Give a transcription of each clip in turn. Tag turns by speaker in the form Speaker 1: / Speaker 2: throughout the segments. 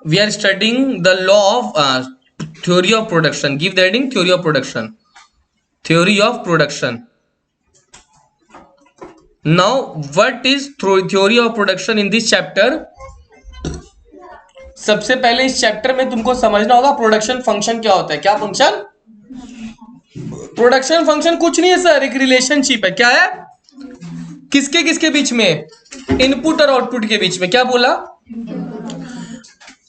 Speaker 1: we are studying the law of theory of production. Give the heading theory of production. Theory of production. Now, what is theory of production in this chapter? सबसे पहले इस chapter में तुमको समझना होगा production function क्या होता है. क्या फंक्शन? प्रोडक्शन फंक्शन कुछ नहीं है सर, एक रिलेशनशिप है. क्या है? किसके किसके बीच में? इनपुट और आउटपुट के बीच में. क्या बोला?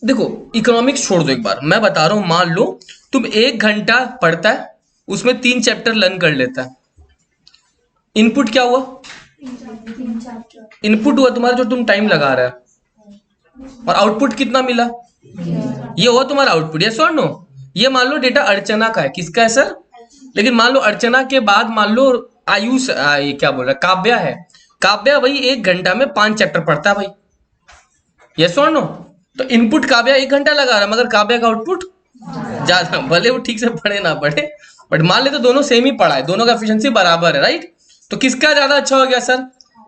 Speaker 1: देखो इकोनॉमिक्स छोड़ दो, एक बार मैं बता रहा हूं. मान लो तुम 1 घंटा पढ़ता है, उसमें 3 चैप्टर लर्न कर लेता है. इनपुट क्या हुआ? इनपुट हुआ तुम्हारा जो तुम टाइम लगा रहा है. और आउटपुट कितना मिला? ये हुआ तुम्हारा आउटपुट. यस और नो? ये मान लो डेटा अर्चना का है. किसका है सर? लेकिन मान लो अर्चना के बाद मान लो आयुष ये क्या बोल रहा है, काव्या है. काव्या भाई 1 घंटा में 5 चैप्टर पढ़ता है भाई. यस और नो? तो इनपुट काव्या 1 घंटा लगा रहा है, मगर काव्या का आउटपुट ज्यादा. भले वो ठीक से पढ़े ना पढ़े, बट मान ले तो दोनों सेम ही पढ़ा है, दोनों का एफिशिएंसी बराबर है. राइट? तो किसका ज्यादा अच्छा हो गया सर?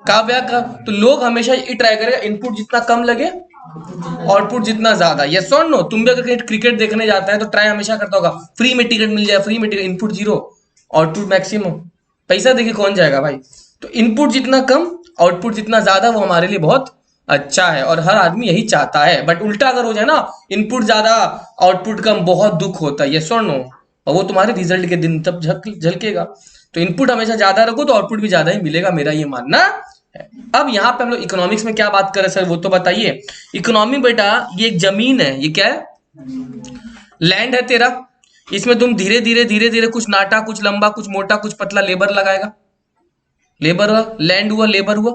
Speaker 1: काव्या का. तो लोग हमेशा ये ट्राई करेगा इनपुट जितना कम लगे आउटपुट जितना ज्यादा. यस और नो? तुम भी अगर कहीं क्रिकेट देखने जाता है तो ट्राई हमेशा करता होगा फ्री में टिकट मिल जाए, फ्री में टिकट. Input 0 output maximum. पैसा देके कौन जाएगा भाई? तो इनपुट जितना कम आउटपुट जितना ज्यादा वो हमारे लिए बहुत अच्छा है, और हर आदमी यही चाहता है. बट उल्टा अगर हो जाए ना, इनपुट ज्यादा आउटपुट कम, बहुत दुख होता है. यस और नो? और वो तुम्हारे रिजल्ट के दिन तब झलकेगा. तो इनपुट हमेशा ज्यादा रखो तो आउटपुट भी ज्यादा ही मिलेगा, मेरा ये मानना है. अब यहाँ पे हम लोग इकोनॉमिक्स में क्या बात कर रहे हैं सर, वो तो बताइए. इकोनॉमी बेटा ये एक जमीन है. ये क्या है? लैंड है तेरा. इसमें तुम धीरे धीरे धीरे धीरे कुछ नाटा, कुछ लंबा, कुछ मोटा, कुछ पतला लेबर लगाएगा. लेबर हुआ, लैंड हुआ, लेबर हुआ.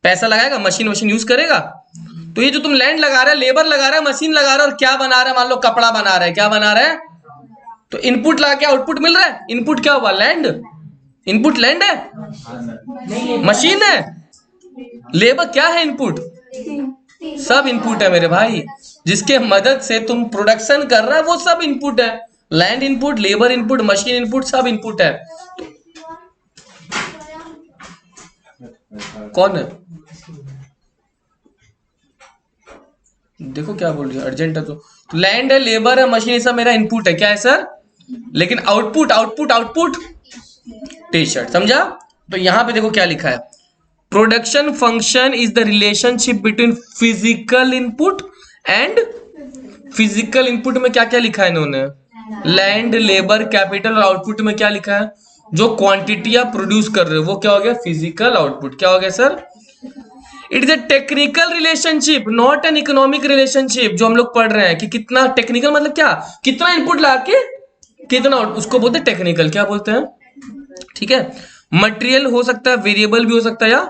Speaker 1: पैसा लगाएगा, मशीन मशीन यूज करेगा. तो ये जो तुम लैंड लगा रहे, लेबर लगा रहे, मशीन लगा रहे, और क्या बना रहे? मान लो कपड़ा बना रहे. क्या बना रहे? तो इनपुट लगा के आउटपुट मिल रहा है. इनपुट क्या हुआ? लैंड. इनपुट लैंड है, मशीन है. लेबर क्या है? इनपुट. सब इनपुट है मेरे भाई. जिसके मदद से तुम प्रोडक्शन कर रहा है वो सब इनपुट है. Land input, labour input, machine input, सब इनपुट है. कौन है? देखो क्या बोल रही है, अर्जेंट है. तो लैंड है, लेबर है, मशीन, सब मेरा इनपुट है. क्या है सर? लेकिन output output output T shirt. समझा? तो यहां पे देखो क्या लिखा है. Production function is the relationship between physical input and physical input में क्या क्या लिखा है इन्होंने? Land, labour, capital. और आउटपुट में क्या लिखा है? जो क्वांटिटी आप प्रोड्यूस कर रहे हो वो क्या हो गया? Physical output. क्या हो गया sir? It is a technical relationship, not an economic relationship. जो हम लोग पढ़ रहे हैं कि कितना टेक्निकल मतलब क्या? कितना इनपुट ला के कितना आउटपुट, उसको बोलते हैं टेक्निकल. क्या बोलते हैं? ठीक है. मटेरियल हो सकता है, वेरिएबल भी हो सकता है. या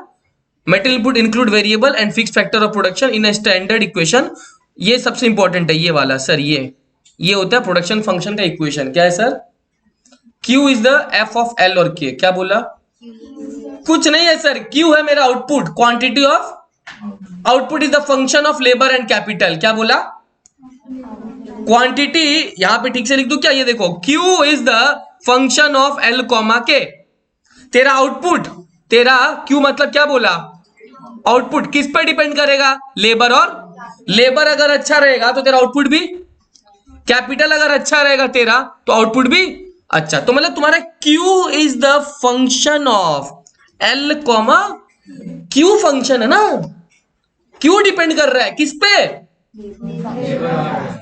Speaker 1: material input include variable and fix factor of production in a standard equation. ये सबसे इंपॉर्टेंट है ये वाला सर. ये होता है प्रोडक्शन फंक्शन का इक्वेशन. क्या है sir? Q is the F of L और K. क्या बोला? कुछ नहीं है सर. Q है मेरा output, quantity of output is the function of labour and capital. क्या बोला? क्वांटिटी यहां पे ठीक से लिख दू क्या? ये देखो Q is the function of L comma K. तेरा आउटपुट, तेरा Q मतलब क्या बोला? आउटपुट. किस पर डिपेंड करेगा? लेबर. और लेबर अगर अच्छा रहेगा तो तेरा आउटपुट भी, कैपिटल अगर अच्छा रहेगा तेरा तो आउटपुट भी अच्छा. तो मतलब तुम्हारा Q is the function of L comma Q. Function है ना. Q डिपेंड कर रहा है किस पे?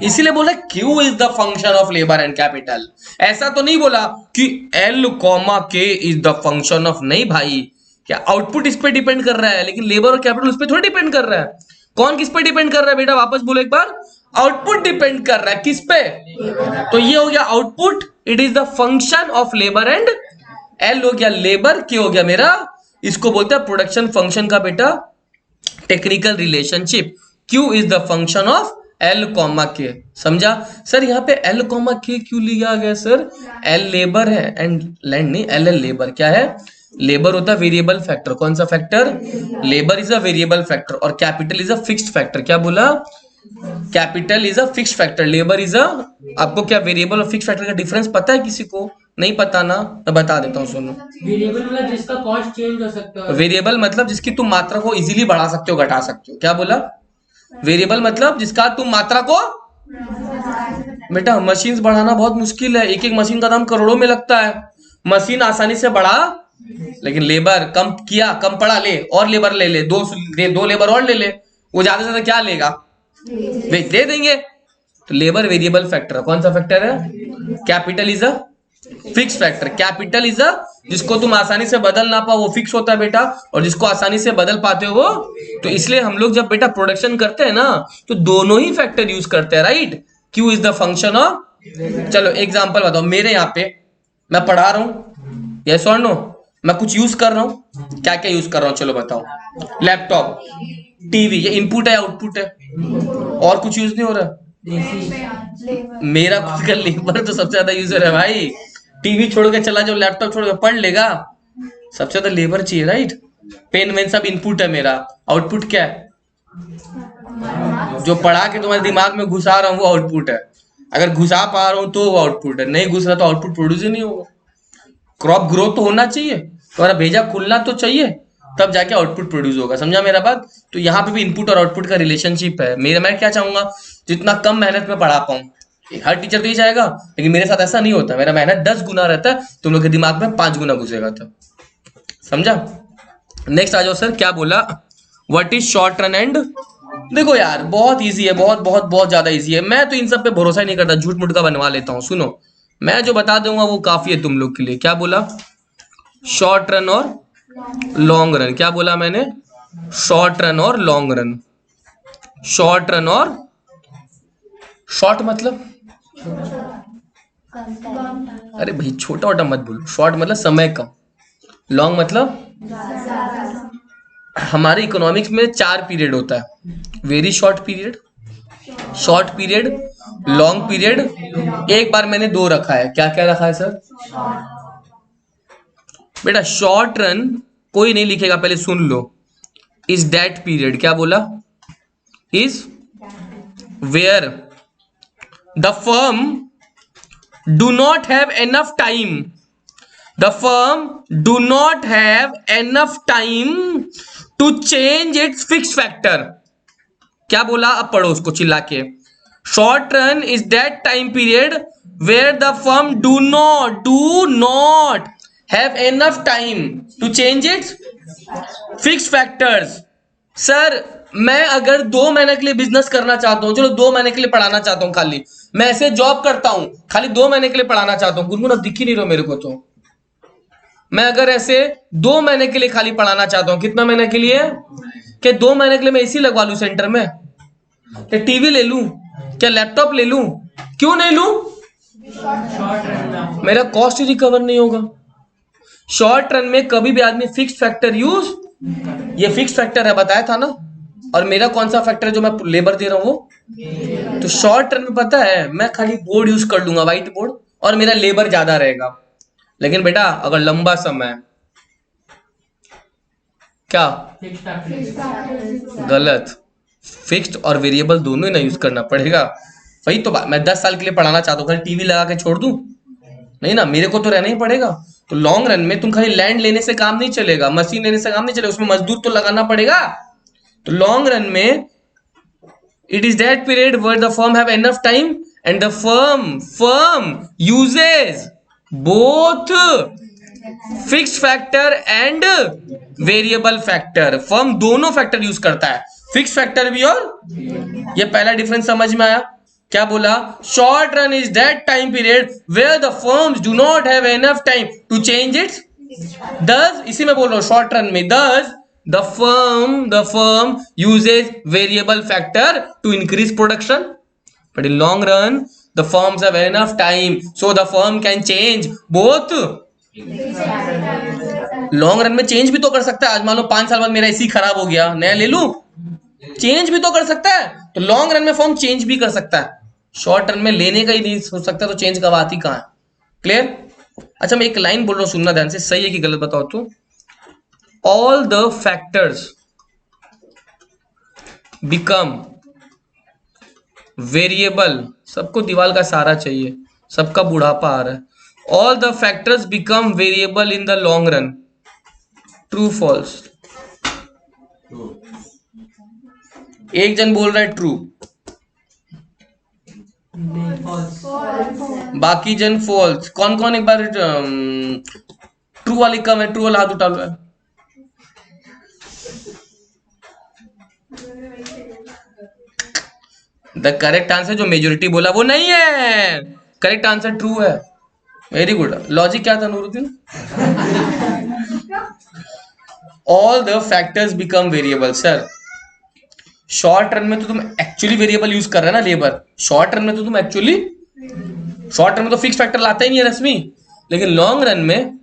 Speaker 1: इसीलिए बोला Q is the function of labour and capital. ऐसा तो नहीं बोला कि L comma K is the function of. नहीं भाई, क्या आउटपुट इस पे डिपेंड कर रहा है, लेकिन लेबर और कैपिटल उस पे थोड़ी डिपेंड कर रहा है. कौन किस पे डिपेंड कर रहा है बेटा? वापस बोलो एक बार. आउटपुट डिपेंड कर रहा है किस पे? तो ये हो गया output. It is the function of labour and L हो गया लेबर, K हो गया मेरा. इसको बोलते हैं प्रोडक्शन फंक्शन का बेटा technical relationship. Q is the function of L comma K. समझा सर? यहाँ पे L कॉमा K क्यों लिया गया सर? L लेबर है एंड लैंड नहीं. L labour. क्या है? लेबर होता है वेरिएबल फैक्टर. कौन सा factor? Labour is a variable factor और capital is a fixed factor. क्या बोला? Capital is a fixed factor, labour is a. आपको क्या वेरिएबल और फिक्स्ड फैक्टर का डिफरेंस पता है किसी को? नहीं पता ना? मैं बता देता हूँ, सुनो.
Speaker 2: वेरिएबल मतलब जिसका कॉस्ट चेंज हो सकता है.
Speaker 1: वेरिएबल मतलब जिसकी तुम मात्रा को इजीली बढ़ा सकते हो, घटा सकते हो. क्या बोला? वेरिएबल मतलब जिसका तुम मात्रा को, बेटा मशीन बढ़ाना बहुत मुश्किल है, एक एक मशीन का दाम करोड़ों में लगता है। मशीन आसानी से बढ़ा, लेकिन लेबर कम किया, कम पड़ा, ले और लेबर ले ले, दो लेबर और ले ले, वो ज्यादा से ज्यादा क्या लेगा, दे देंगे। तो लेबर वेरिएबल फैक्टर, कौन सा फैक्टर है? Capital is a fix factor. Capital is अ, जिसको तुम आसानी से बदल ना पाओ वो फिक्स होता है बेटा, और जिसको आसानी से बदल पाते हो वो, तो इसलिए हम लोग जब बेटा प्रोडक्शन करते हैं ना तो दोनों ही फैक्टर यूज करते हैं, right. Q is the function of, चलो एग्जांपल बताओ, मेरे यहाँ पे मैं पढ़ा रहा हूँ, यस और नो, मैं कुछ यूज कर रहा हूँ, क्या क्या यूज कर रहा हूँ, चलो बताओ। लैपटॉप, टीवी, ये इनपुट है आउटपुट है, और कुछ यूज नहीं हो रहा। मेरा खुद का लेबर तो सबसे ज्यादा यूजर है भाई, टीवी छोड़ के चला जाओ, लैपटॉप छोड़ के पढ़ लेगा, सबसे ज्यादा लेबर चाहिए, राइट। पेन वेन सब इनपुट है, मेरा आउटपुट क्या है? जो पढ़ा के तुम्हारे दिमाग में घुसा रहा हूँ वो आउटपुट है। अगर घुसा पा रहा हूँ तो वो आउटपुट है, नहीं घुस रहा तो आउटपुट प्रोड्यूस ही नहीं होगा। क्रॉप ग्रोथ तो होना चाहिए, तुम्हारा भेजा खुलना तो चाहिए, तब जाके आउटपुट प्रोड्यूस होगा, समझा मेरा बात। तो यहाँ पे भी इनपुट और आउटपुट का रिलेशनशिप है। मैं क्या चाहूंगा, जितना कम मेहनत में पढ़ा पाऊँ। हर टीचर तो ये चाहेगा, लेकिन मेरे साथ ऐसा नहीं होता, मेरा मेहनत 10 गुना रहता है, तुम लोग के दिमाग में 5 गुना घुसेगा, तब समझा। नेक्स्ट आ जाओ सर, क्या बोला, what is short run and, देखो यार बहुत इजी है, बहुत बहुत बहुत ज्यादा इजी है। मैं तो इन सब पे भरोसा ही नहीं करता, झूठ मूठ का बनवा लेता हूँ। सुनो, मैं जो बता दूंगा वो काफी है तुम लोग के लिए। क्या बोला, शॉर्ट रन और लॉन्ग रन। क्या बोला मैंने, शॉर्ट रन और लॉन्ग रन। शॉर्ट रन और, शॉर्ट मतलब, अरे भाई छोटा छोटा मत बोलो, शॉर्ट मतलब समय कम, लॉन्ग मतलब, हमारे इकोनॉमिक्स में 4 पीरियड होता है, very short period, short period, long period, एक बार मैंने 2 रखा है। क्या क्या रखा है सर? बेटा शॉर्ट रन कोई नहीं लिखेगा, पहले सुन लो। इज दैट पीरियड, क्या बोला, is where the firm do not have enough time, the firm do not have enough time to change its fixed factor। क्या बोला, अब पढ़ो उसको चिल्ला के। Short run is that time period where the firm do not have enough time to change its fixed factors. Sir मैं अगर 2 महीने के लिए बिजनेस करना चाहता हूं, चलो 2 महीने के लिए पढ़ाना चाहता हूं, खाली मैं ऐसे जॉब करता हूं, खाली 2 महीने के लिए पढ़ाना चाहता हूं, गुनगुन अब दिख ही नहीं रहा मेरे को, तो मैं अगर ऐसे 2 महीने के लिए खाली पढ़ाना चाहता हूं, कितना महीने के लिए, क्या 2 महीने के लिए मैं एसी लगवा लूं सेंटर में, क्या टीवी ले लूं, क्या लैपटॉप ले लूं, क्यों नहीं लूं, मेरा कॉस्ट ही रिकवर नहीं होगा। शॉर्ट रन में कभी भी आदमी फिक्स्ड फैक्टर यूज, ये फिक्स्ड फैक्टर है बताया था ना, और मेरा कौन सा फैक्टर है जो मैं लेबर दे रहा हूं वो, तो शॉर्ट रन में पता है मैं खाली बोर्ड यूज कर लूंगा, व्हाइट बोर्ड, और मेरा लेबर ज्यादा रहेगा। लेकिन बेटा अगर लंबा समय, क्या गलत, फिक्स्ड और वेरिएबल दोनों ही ना यूज करना पड़ेगा। वही तो बात, मैं 10 साल के लिए पढ़ाना चाहता हूँ, खाली टीवी लगा के छोड़ दूं, नहीं ना, मेरे को तो रहना ही पड़ेगा। तो लॉन्ग रन में तुम खाली लैंड लेने से काम नहीं चलेगा, मशीन लेने से काम नहीं चलेगा, उसमें मजदूर तो लगाना पड़ेगा। तो लॉन्ग रन में it is that period where the firm have enough time and the firm uses both fixed factor and variable factor. Firm दोनों फैक्टर यूज करता है, फिक्स्ड फैक्टर भी और, ये पहला डिफरेंस समझ में आया। क्या बोला, short run is that time period where the firms do not have enough time to change its, दस, इसी में बोल रहा हूं शॉर्ट रन में, दस the firm uses variable factor to increase production, but in long run the firms have enough time so the firm can change both। Long run में change भी तो कर सकता है, आज मान लो 5 साल बाद मेरा एसी खराब हो गया, नया ले लूं, चेंज भी तो कर सकता है। तो लॉन्ग रन में फर्म चेंज भी कर सकता है, शॉर्ट रन में लेने का ही नहीं हो सकता, तो चेंज का बात ही कहां है। क्लियर? अच्छा मैं एक लाइन बोल रहा हूं, सुनना ध्यान से, सही है कि गलत बताओ तो। All the factors become variable, सबको दीवार का सहारा चाहिए, सबका बुढ़ापा आ रहा है। All the factors become variable in the long run, true false, एक जन बोल रहा है ट्रू, बाकी जन फॉल्स। कौन कौन एक बार ट्रू वाली कम है, ट्रू वाला हाथ उठा लो। द करेक्ट आंसर जो मेजोरिटी बोला वो नहीं है, करेक्ट आंसर ट्रू है। Very good. लॉजिक क्या था Nooruddin? All the factors become variable. Sir short run में तो तुम एक्चुअली वेरिएबल यूज कर रहे हो ना लेबर, शॉर्ट रन में तो तुम एक्चुअली, शॉर्ट रन में तो फिक्स फैक्टर लाता ही नहीं है रश्मि, लेकिन लॉन्ग रन में,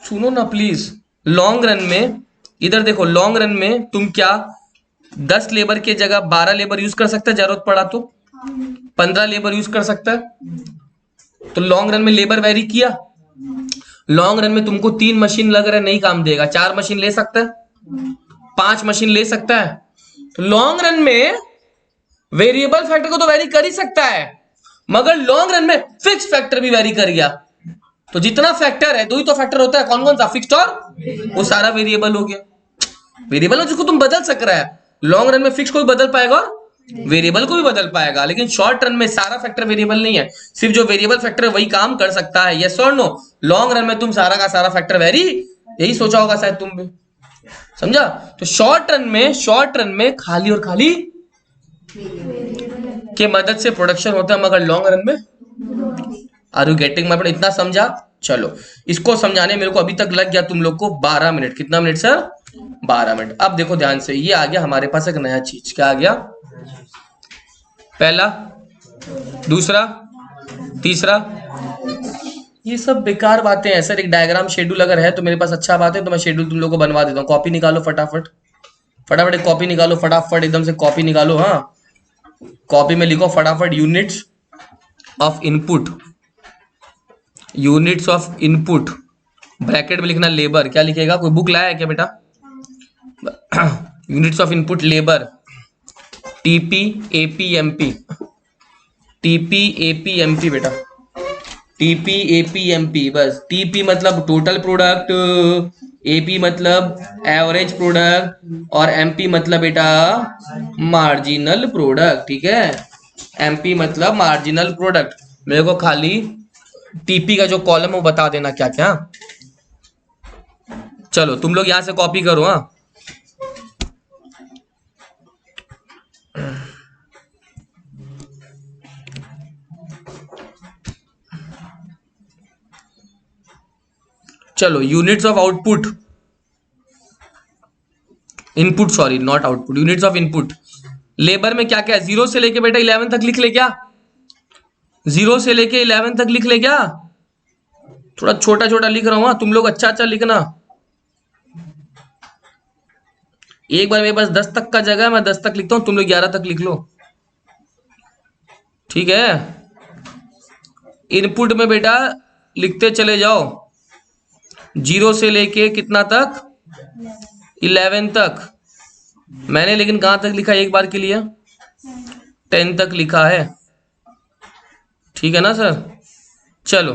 Speaker 1: सुनो ना प्लीज, लॉन्ग रन में इधर देखो, लॉन्ग रन में तुम क्या 10 लेबर के जगह 12 लेबर यूज कर सकता है, जरूरत पड़ा तो 15 लेबर यूज कर सकता है। तो लॉन्ग रन में लेबर वेरी किया। लॉन्ग रन में तुमको 3 मशीन लग रहा है, नहीं काम देगा, 4 मशीन ले सकता है, 5 मशीन ले सकता है। तो लॉन्ग रन में वेरिएबल फैक्टर को तो वेरी कर ही सकता है, मगर लॉन्ग रन में फिक्स फैक्टर भी वेरी कर गया। तो जितना फैक्टर है, 2 ही तो फैक्टर होता है, कौन कौन सा? फिक्स्ड और वो सारा वेरिएबल हो गया। वेरिएबल है जिसको तुम बदल सक रहा है। लॉन्ग रन में फिक्स को भी बदल पाएगा और वेरिएबल को भी बदल पाएगा, लेकिन शॉर्ट रन में सारा फैक्टर वेरिएबल नहीं है, सिर्फ जो वेरिएबल फैक्टर है वही काम कर सकता है। यस और नो? लॉन्ग रन में तुम सारा का सारा फैक्टर वेरी, यही सोचा होगा शायद तुम भी, समझा? तो शॉर्ट रन में खाली और खाली के मदद से प्रोडक्शन होता है, मगर लॉन्ग रन में, are you getting my point? इतना समझा? चलो, इसको समझाने मेरे को अभी तक लग गया तुम लोग को 12 मिनट। कितना मिनट सर? 12 मिनट। अब देखो ध्यान से, ये आ गया हमारे पास एक नया चीज। क्या आ गया? पहला, दूसरा, तीसरा। ये सब बेकार बातें हैं सर। एक डायग्राम शेड्यूल अगर है तो मेरे पास अच्छा बात है, तो मैं शेड्यूल तुम लोग को बनवा देता हूँ। कॉपी निकालो फटाफट, फटाफट एक कॉपी निकालो, फटाफट एकदम से कॉपी निकालो। हाँ, कॉपी में लिखो फटाफट units of input, units of input, bracket में लिखना लेबर। क्या लिखेगा? कोई बुक लाया है क्या बेटा? Units of input labour, TP AP MP, TP AP MP बेटा, टीपी एपी एमपी। बस टीपी मतलब टोटल प्रोडक्ट, एपी मतलब एवरेज प्रोडक्ट, और एमपी मतलब बेटा मार्जिनल प्रोडक्ट। ठीक है, एमपी मतलब मार्जिनल प्रोडक्ट। मेरे को खाली टीपी का जो कॉलम है वो बता देना क्या क्या। चलो तुम लोग यहां से कॉपी करो। हाँ, चलो, units of output, input, sorry not output, units of input. Labour में क्या क्या है? 0 से लेके बेटा 11 तक लिख ले क्या? 0 से लेके 11 तक लिख ले क्या? थोड़ा छोटा छोटा लिख रहा हूं, तुम लोग अच्छा अच्छा लिखना। एक बार मेरे पास 10 तक का जगह है, मैं 10 तक लिखता हूं, तुम लोग 11 तक लिख लो। ठीक है, इनपुट में बेटा लिखते चले जाओ, 0 से लेके कितना तक? 11 तक। मैंने लेकिन कहां तक लिखा एक बार के लिए? 10 तक लिखा है। ठीक है ना सर? चलो,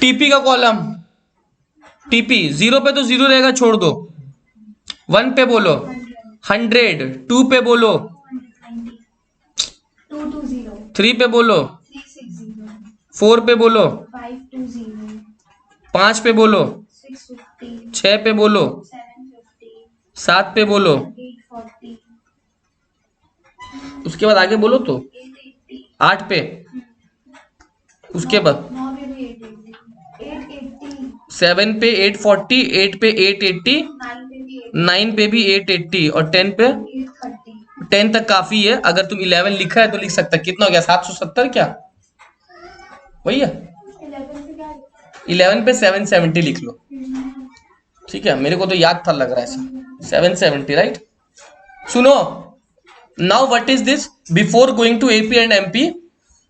Speaker 1: टीपी का कॉलम, टीपी 0 पे तो 0 रहेगा, छोड़ दो। 1 पे बोलो 100, 2 पे बोलो 3 पे बोलो 4 पे बोलो 5 पे बोलो 6 पे बोलो 7 पे बोलो, उसके बाद आगे बोलो तो 8 पे, उसके बाद 7 पे 840, 8 पे 880, 9 पे भी 880, और 10 पे 10 तक काफी है। अगर तुम 11 लिखा है तो लिख सकता है। कितना हो गया? 770 क्या? वही है। 11 पे 770 लिख लो। ठीक है, मेरे को तो याद था, लग रहा है ऐसा 770, राइट? सुनो, now what is this? Before going to AP and MP,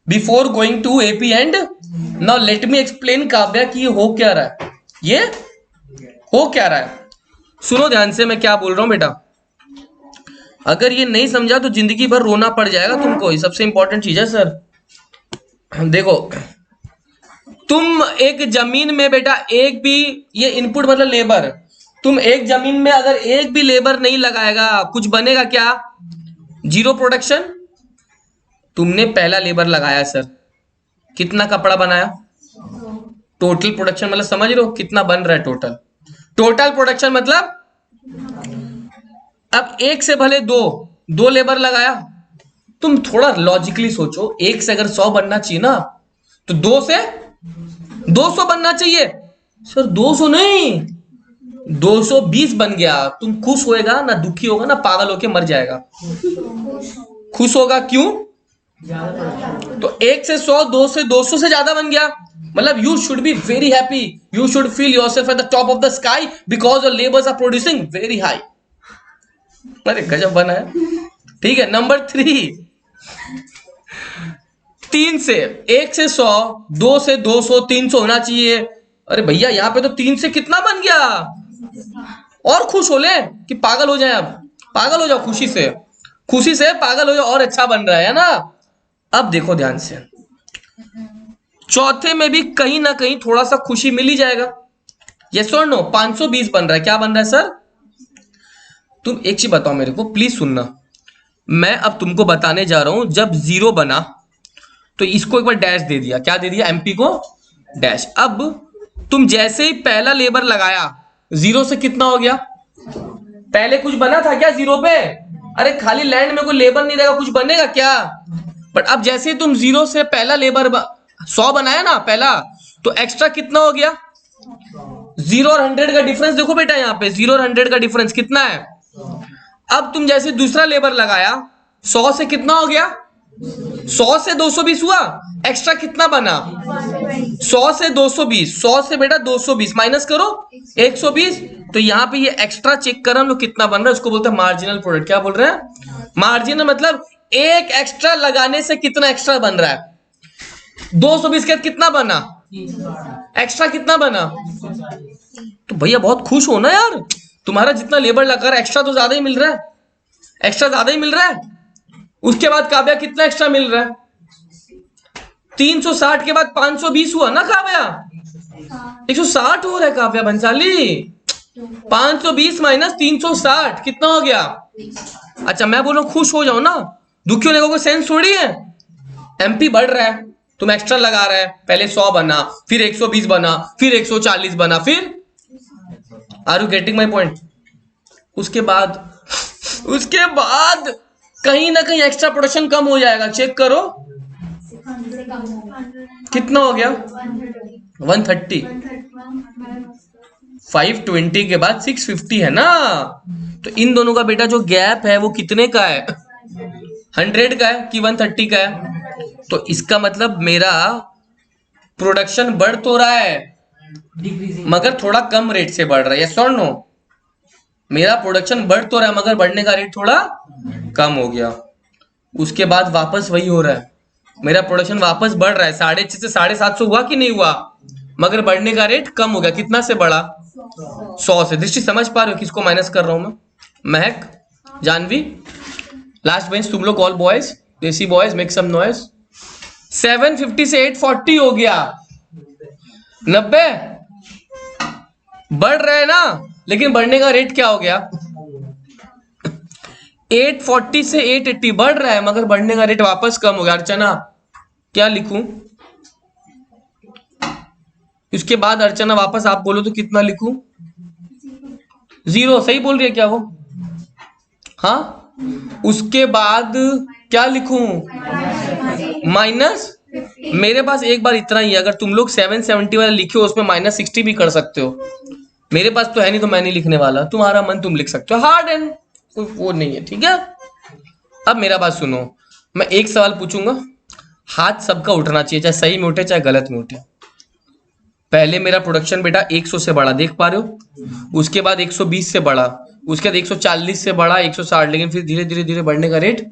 Speaker 1: before going to AP and, now let me explain Kavya कि ये हो क्या रहा है, ये हो क्या रहा है। सुनो ध्यान से, मैं क्या बोल रहा हूं बेटा। अगर ये नहीं समझा तो जिंदगी भर रोना पड़ जाएगा तुमको। ये सबसे इंपॉर्टेंट चीज है सर। देखो, तुम एक जमीन में बेटा एक भी, ये इनपुट मतलब लेबर, तुम एक जमीन में अगर एक भी लेबर नहीं लगाएगा कुछ बनेगा क्या? Zero production. तुमने पहला लेबर लगाया सर, कितना कपड़ा बनाया? टोटल प्रोडक्शन मतलब समझ रहे हो कितना बन रहा है? टोटल प्रोडक्शन मतलब अब एक से भले दो लेबर लगाया। तुम थोड़ा लॉजिकली सोचो, एक से अगर 100 बनना चाहिए ना, तो 2 से 200 बनना चाहिए। सर 200 नहीं, 220 बन गया। तुम खुश होएगा ना दुखी होगा ना पागल होके मर जाएगा? खुश होगा। क्यों? तो 1 से 100, 2 से 200 से ज्यादा बन गया। मतलब you should be very happy, you should feel yourself at the top of the sky because your labours are producing very high. अरे गजब बना है। ठीक है, नंबर 3, 3 से 1 से 100, 2 से 200, 300 होना चाहिए। अरे भैया यहाँ पे तो 3 से कितना बन गया? और खुश हो ले कि पागल हो जाए? अब पागल हो जाओ खुशी से पागल हो जाओ, और अच्छा बन रहा है ना। अब देखो ध्यान से, चौथे में भी कहीं ना कहीं थोड़ा सा खुशी मिल ही जाएगा। यस और नो? 520 बन रहा है। क्या बन रहा है सर? तुम एक चीज बताओ मेरे को, प्लीज सुनना। मैं अब तुमको बताने जा रहा हूं, जब 0 बना तो इसको एक बार डैश दे दिया। क्या दे दिया? एमपी को डैश। अब तुम जैसे ही पहला लेबर लगाया, 0 से कितना हो गया? पहले कुछ बना था क्या 0 पे? अरे खाली लैंड में कोई लेबर नहीं रहेगा, कुछ बनेगा क्या? बट अब जैसे ही तुम 0 से पहला लेबर 100 बनाया ना पहला, तो एक्स्ट्रा कितना हो गया? 0 और 100 का डिफरेंस देखो बेटा, यहाँ पे 0 और 100 का डिफरेंस कितना है? अब तुम जैसे दूसरा लेबर लगाया, 100 से कितना हो गया? 100 से 220 हुआ। एक्स्ट्रा कितना बना? 100 से 220। 100 से बेटा 220 माइनस करो 120। तो यहाँ पे ये एक्स्ट्रा चेक कर हम लोग कितना बन रहा है, उसको बोलते हैं मार्जिनल प्रोडक्ट। क्या बोल रहे हैं? मार्जिनल मतलब एक एक्स्ट्रा लगाने से कितना एक्स्ट्रा बन रहा है। 220 के कितना बना? एक्स्ट्रा कितना बना? तो भैया बहुत खुश हो ना यार, तुम्हारा जितना लेबर लगा रहा है एक्स्ट्रा तो ज्यादा ही मिल रहा है, एक्स्ट्रा ज्यादा ही मिल रहा है। उसके बाद काव्या कितना एक्स्ट्रा मिल रहा है? 360 के बाद 520 हुआ ना काव्या? 160 हो रहा है काव्या भंसाली। 520 माइनस 360 कितना हो गया? अच्छा मैं बोल रहा हूं खुश हो जाओ ना, दुखी होने का कोई सेंस थोड़ी है। एमपी बढ़ रहा है, तुम एक्स्ट्रा लगा रहा है। पहले 100 बना, फिर 120 बना, फिर 140 बना, फिर are you getting my point? उसके बाद कहीं ना कहीं एक्स्ट्रा प्रोडक्शन कम हो जाएगा। चेक करो कितना हो गया? 130। 520 के बाद 650 है ना। तो इन दोनों का बेटा जो गैप है वो कितने का है? 100 का है कि 130 का है? तो इसका मतलब मेरा प्रोडक्शन बढ़ तो रहा है मगर थोड़ा कम रेट से बढ़ रहा है। यस और नो? मेरा प्रोडक्शन बढ़ तो रहा है मगर बढ़ने का रेट थोड़ा कम हो गया। उसके बाद वापस वही हो रहा है, मेरा प्रोडक्शन वापस बढ़ रहा है। 650 से 750 हुआ कि नहीं हुआ? मगर बढ़ने का रेट कम हो गया। कितना से बढ़ा? 100 से। दृष्टि समझ पा रहे हो किसको माइनस कर रहा हूं मैं? महक, जानवी, लास्ट बेंच तुम लोग, ऑल बॉयज, देसी बॉयज मेक सम नॉइज। 750 से 840 हो गया। 90 बढ़ रहा है ना, लेकिन बढ़ने का रेट क्या हो गया? 840 से 880 बढ़ रहा है मगर बढ़ने का रेट वापस कम हो गया। अर्चना क्या लिखूं? उसके बाद अर्चना वापस आप बोलो तो कितना लिखूं? 0। सही बोल रही है क्या वो? हाँ। उसके बाद क्या लिखूं? माइनस। मेरे पास एक बार इतना ही है, अगर तुम लोग 770 वाला लिखे हो उसमें -60 भी कर सकते हो। मेरे पास तो है नहीं तो मैं नहीं लिखने वाला, तुम्हारा मन तुम लिख सकते हो। हार्ड एंड वो नहीं है, ठीक है। अब मेरा बात सुनो, मैं एक सवाल पूछूंगा, हाथ सबका उठना चाहिए, चाहे सही में उठे चाहे गलत में उठे। पहले मेरा प्रोडक्शन बेटा 100 से बढ़ा, देख पा रहे हो? उसके बाद 120 से बढ़ा, उसके बाद 140 से बढ़ा, 160, लेकिन फिर धीरे धीरे धीरे बढ़ने का रेट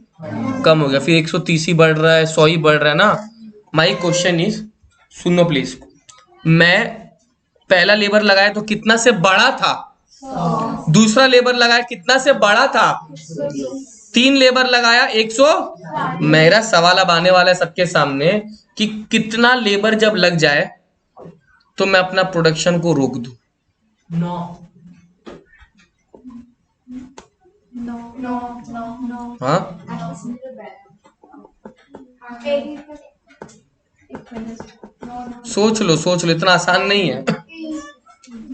Speaker 1: कम हो गया। फिर 130 ही बढ़ रहा है, 100 ही बढ़ रहा है ना। माई क्वेश्चन इज, सुनो प्लीज, मैं पहला लेबर लगाया तो कितना से बढ़ा था? दूसरा लेबर लगाया कितना से बढ़ा था? 3 लेबर लगाया 100। मेरा सवाल अब आने वाला है सबके सामने कि कितना लेबर जब लग जाए तो मैं अपना प्रोडक्शन को रोक दूं? हाँ सोच लो इतना आसान नहीं है।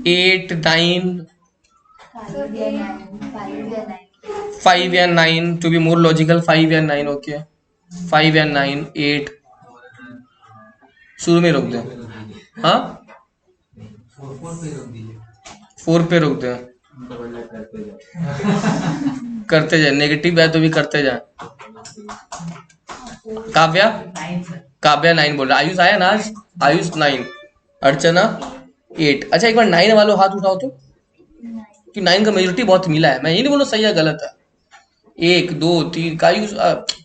Speaker 1: 8 9 5 या 9 टू बी मोर लॉजिकल, 5 या 9 ओके, 5 या 9 8 शुरू में रोक दो। हाँ 4 पे रोक दो, करते जाए, नेगेटिव है तो भी करते जाए। काव्या काव्या 9 बोल रहा, आयुष आया ना आज, आयुष 9, अर्चना 8। अच्छा एक बार 9 वालों हाथ उठाओ तो, कि 9 का मेजोरिटी बहुत मिला है, मैं ये नहीं बोल रहा सही है गलत है। 1 2 3 कायुष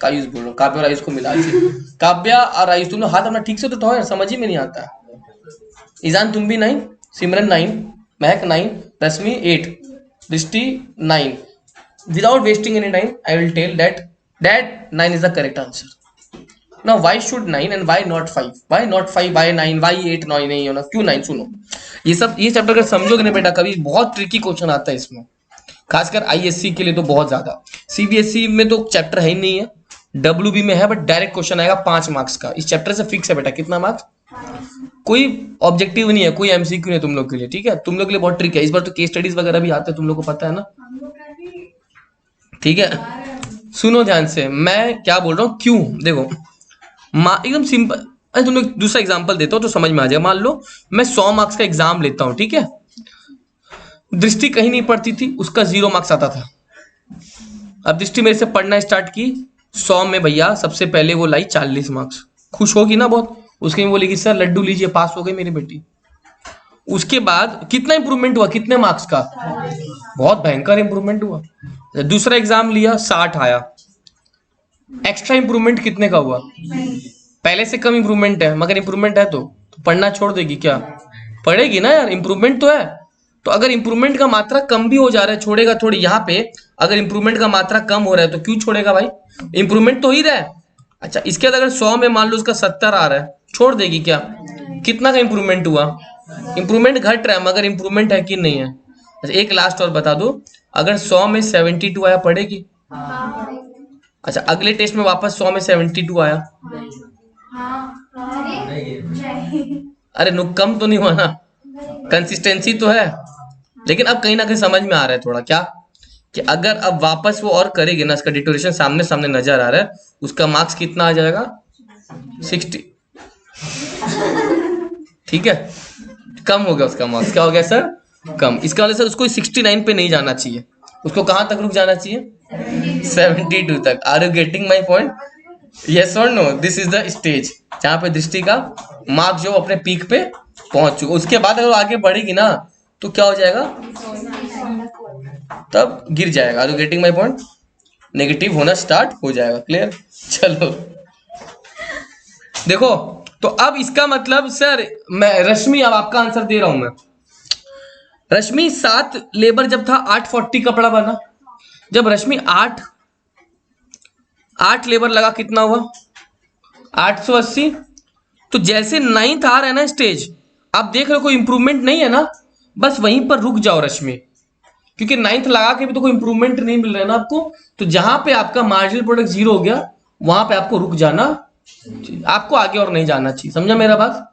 Speaker 1: कायुष बोल रहा हूँ, काव्या और आयुष को मिला के। काव्या और आयुष तुम लोग हाथ अपना ठीक से तो उठाओ यार, समझ ही में नहीं आता। ईजान तुम भी 9, सिमरन 9, महक 9, रश्मि 8, दृष्टि 9। Without wasting any time, I will tell that 9 is the correct answer. Now why should 9 and why not 5? Why not 5? Why 9? Why 8 9 नहीं होना? क्यों 9? सुनो, ये चैप्टर अगर समझोगे ना बेटा, कभी बहुत ट्रिकी क्वेश्चन आता है इसमें, खासकर आईएससी के लिए तो बहुत ज्यादा। सीबीएसई में तो चैप्टर है ही नहीं है, डब्ल्यूबी में है, बट डायरेक्ट क्वेश्चन आएगा 5 मार्क्स का। इस चैप्टर से फिक्स है बेटा, कितना मार्क्स? कोई ऑब्जेक्टिव नहीं है, कोई एमसीक्यू नहीं है तुम लोग के लिए, ठीक है? तुम लोग के लिए बहुत ट्रिक है, इस बार तो केस स्टडीज वगैरह भी आते हैं, तुम लोग को पता है ना, ठीक है? सुनो ध्यान से, मैं क्या बोल रहा हूँ, क्यों? देखो एकदम सिंपल। अरे तुम लोग दूसरा एग्जांपल देता हूँ तो समझ में आ जाएगा। मान लो मैं 100 मार्क्स का एग्जाम लेता हूँ, ठीक है? दृष्टि कहीं नहीं पढ़ती थी, उसका 0 मार्क्स आता था। अब दृष्टि मेरे से पढ़ना स्टार्ट की, 100 में भैया सबसे पहले वो लाई 40 मार्क्स। खुश होगी ना बहुत, उसके में बोलेगी सर लड्डू लीजिए, पास हो गई मेरी बेटी। उसके बाद कितना इंप्रूवमेंट हुआ, कितने मार्क्स का? बहुत भयंकर इंप्रूवमेंट हुआ। दूसरा एग्जाम लिया, 60 आया, एक्स्ट्रा इंप्रूवमेंट कितने का हुआ? पहले से कम इंप्रूवमेंट है, मगर इंप्रूवमेंट है तो पढ़ना छोड़ देगी क्या? पढ़ेगी ना यार, इंप्रूवमेंट तो है। तो अगर इंप्रूवमेंट का मात्रा कम भी हो जा रहा है, छोड़ेगा थोड़ी। यहाँ पे अगर इंप्रूवमेंट का मात्रा कम हो रहा है तो क्यों छोड़ेगा भाई? इंप्रूवमेंट तो ही रहा है। अच्छा इसके बाद अगर 100 में मान लो उसका 70 आ रहा है, छोड़ देगी क्या? कितना का इंप्रूवमेंट हुआ? इंप्रूवमेंट घट रहा है, मगर इंप्रूवमेंट है कि नहीं है? अच्छा एक लास्ट और बता दो, अगर 100 में 72 आया, पढ़ेगी? अच्छा अगले टेस्ट में वापस 100 में 72 आया, अरे नुक कम तो नहीं हुआ ना, कंसिस्टेंसी तो है। लेकिन अब कहीं ना कहीं समझ में आ रहा है थोड़ा, क्या कि अगर अब वापस वो और करेगी ना, इसका डिटोरेशन सामने सामने नजर आ रहा है, उसका मार्क्स कितना आ जाएगा? 60। ठीक है, कम हो गया उसका मार्क्स। क्या हो गया सर? कम। इसका मतलब सर उसको 69 पे नहीं जाना चाहिए, उसको कहां तक रुक जाना चाहिए? 72 तक। Are you getting my point? Yes और no? This is the stage जहां पे दृष्टि का मार्क्स जो अपने पीक पे पहुंच चुका। उसके बाद अगर आगे बढ़ेगी ना तो क्या हो जाएगा? तब गिर जाएगा। Are you getting my point? Negative होना स्टार्ट हो जाएगा। क्लियर? चलो देखो, तो अब इसका मतलब सर, मैं रश्मि, अब आपका आंसर दे रहा हूं मैं। रश्मि 7 लेबर जब था 840 कपड़ा बना। जब रश्मि 8 लेबर लगा, कितना हुआ? 880। तो जैसे 9th आ रहा है ना स्टेज, आप देख रहे हो कोई इंप्रूवमेंट नहीं है ना, बस वहीं पर रुक जाओ रश्मि, क्योंकि 9th लगा के भी तो कोई इंप्रूवमेंट नहीं मिल रहा है ना आपको। तो जहां पे आपका मार्जिनल प्रोडक्ट 0 हो गया, वहां पे आपको रुक जाना, आपको आगे और नहीं जाना चाहिए। समझा मेरा बात?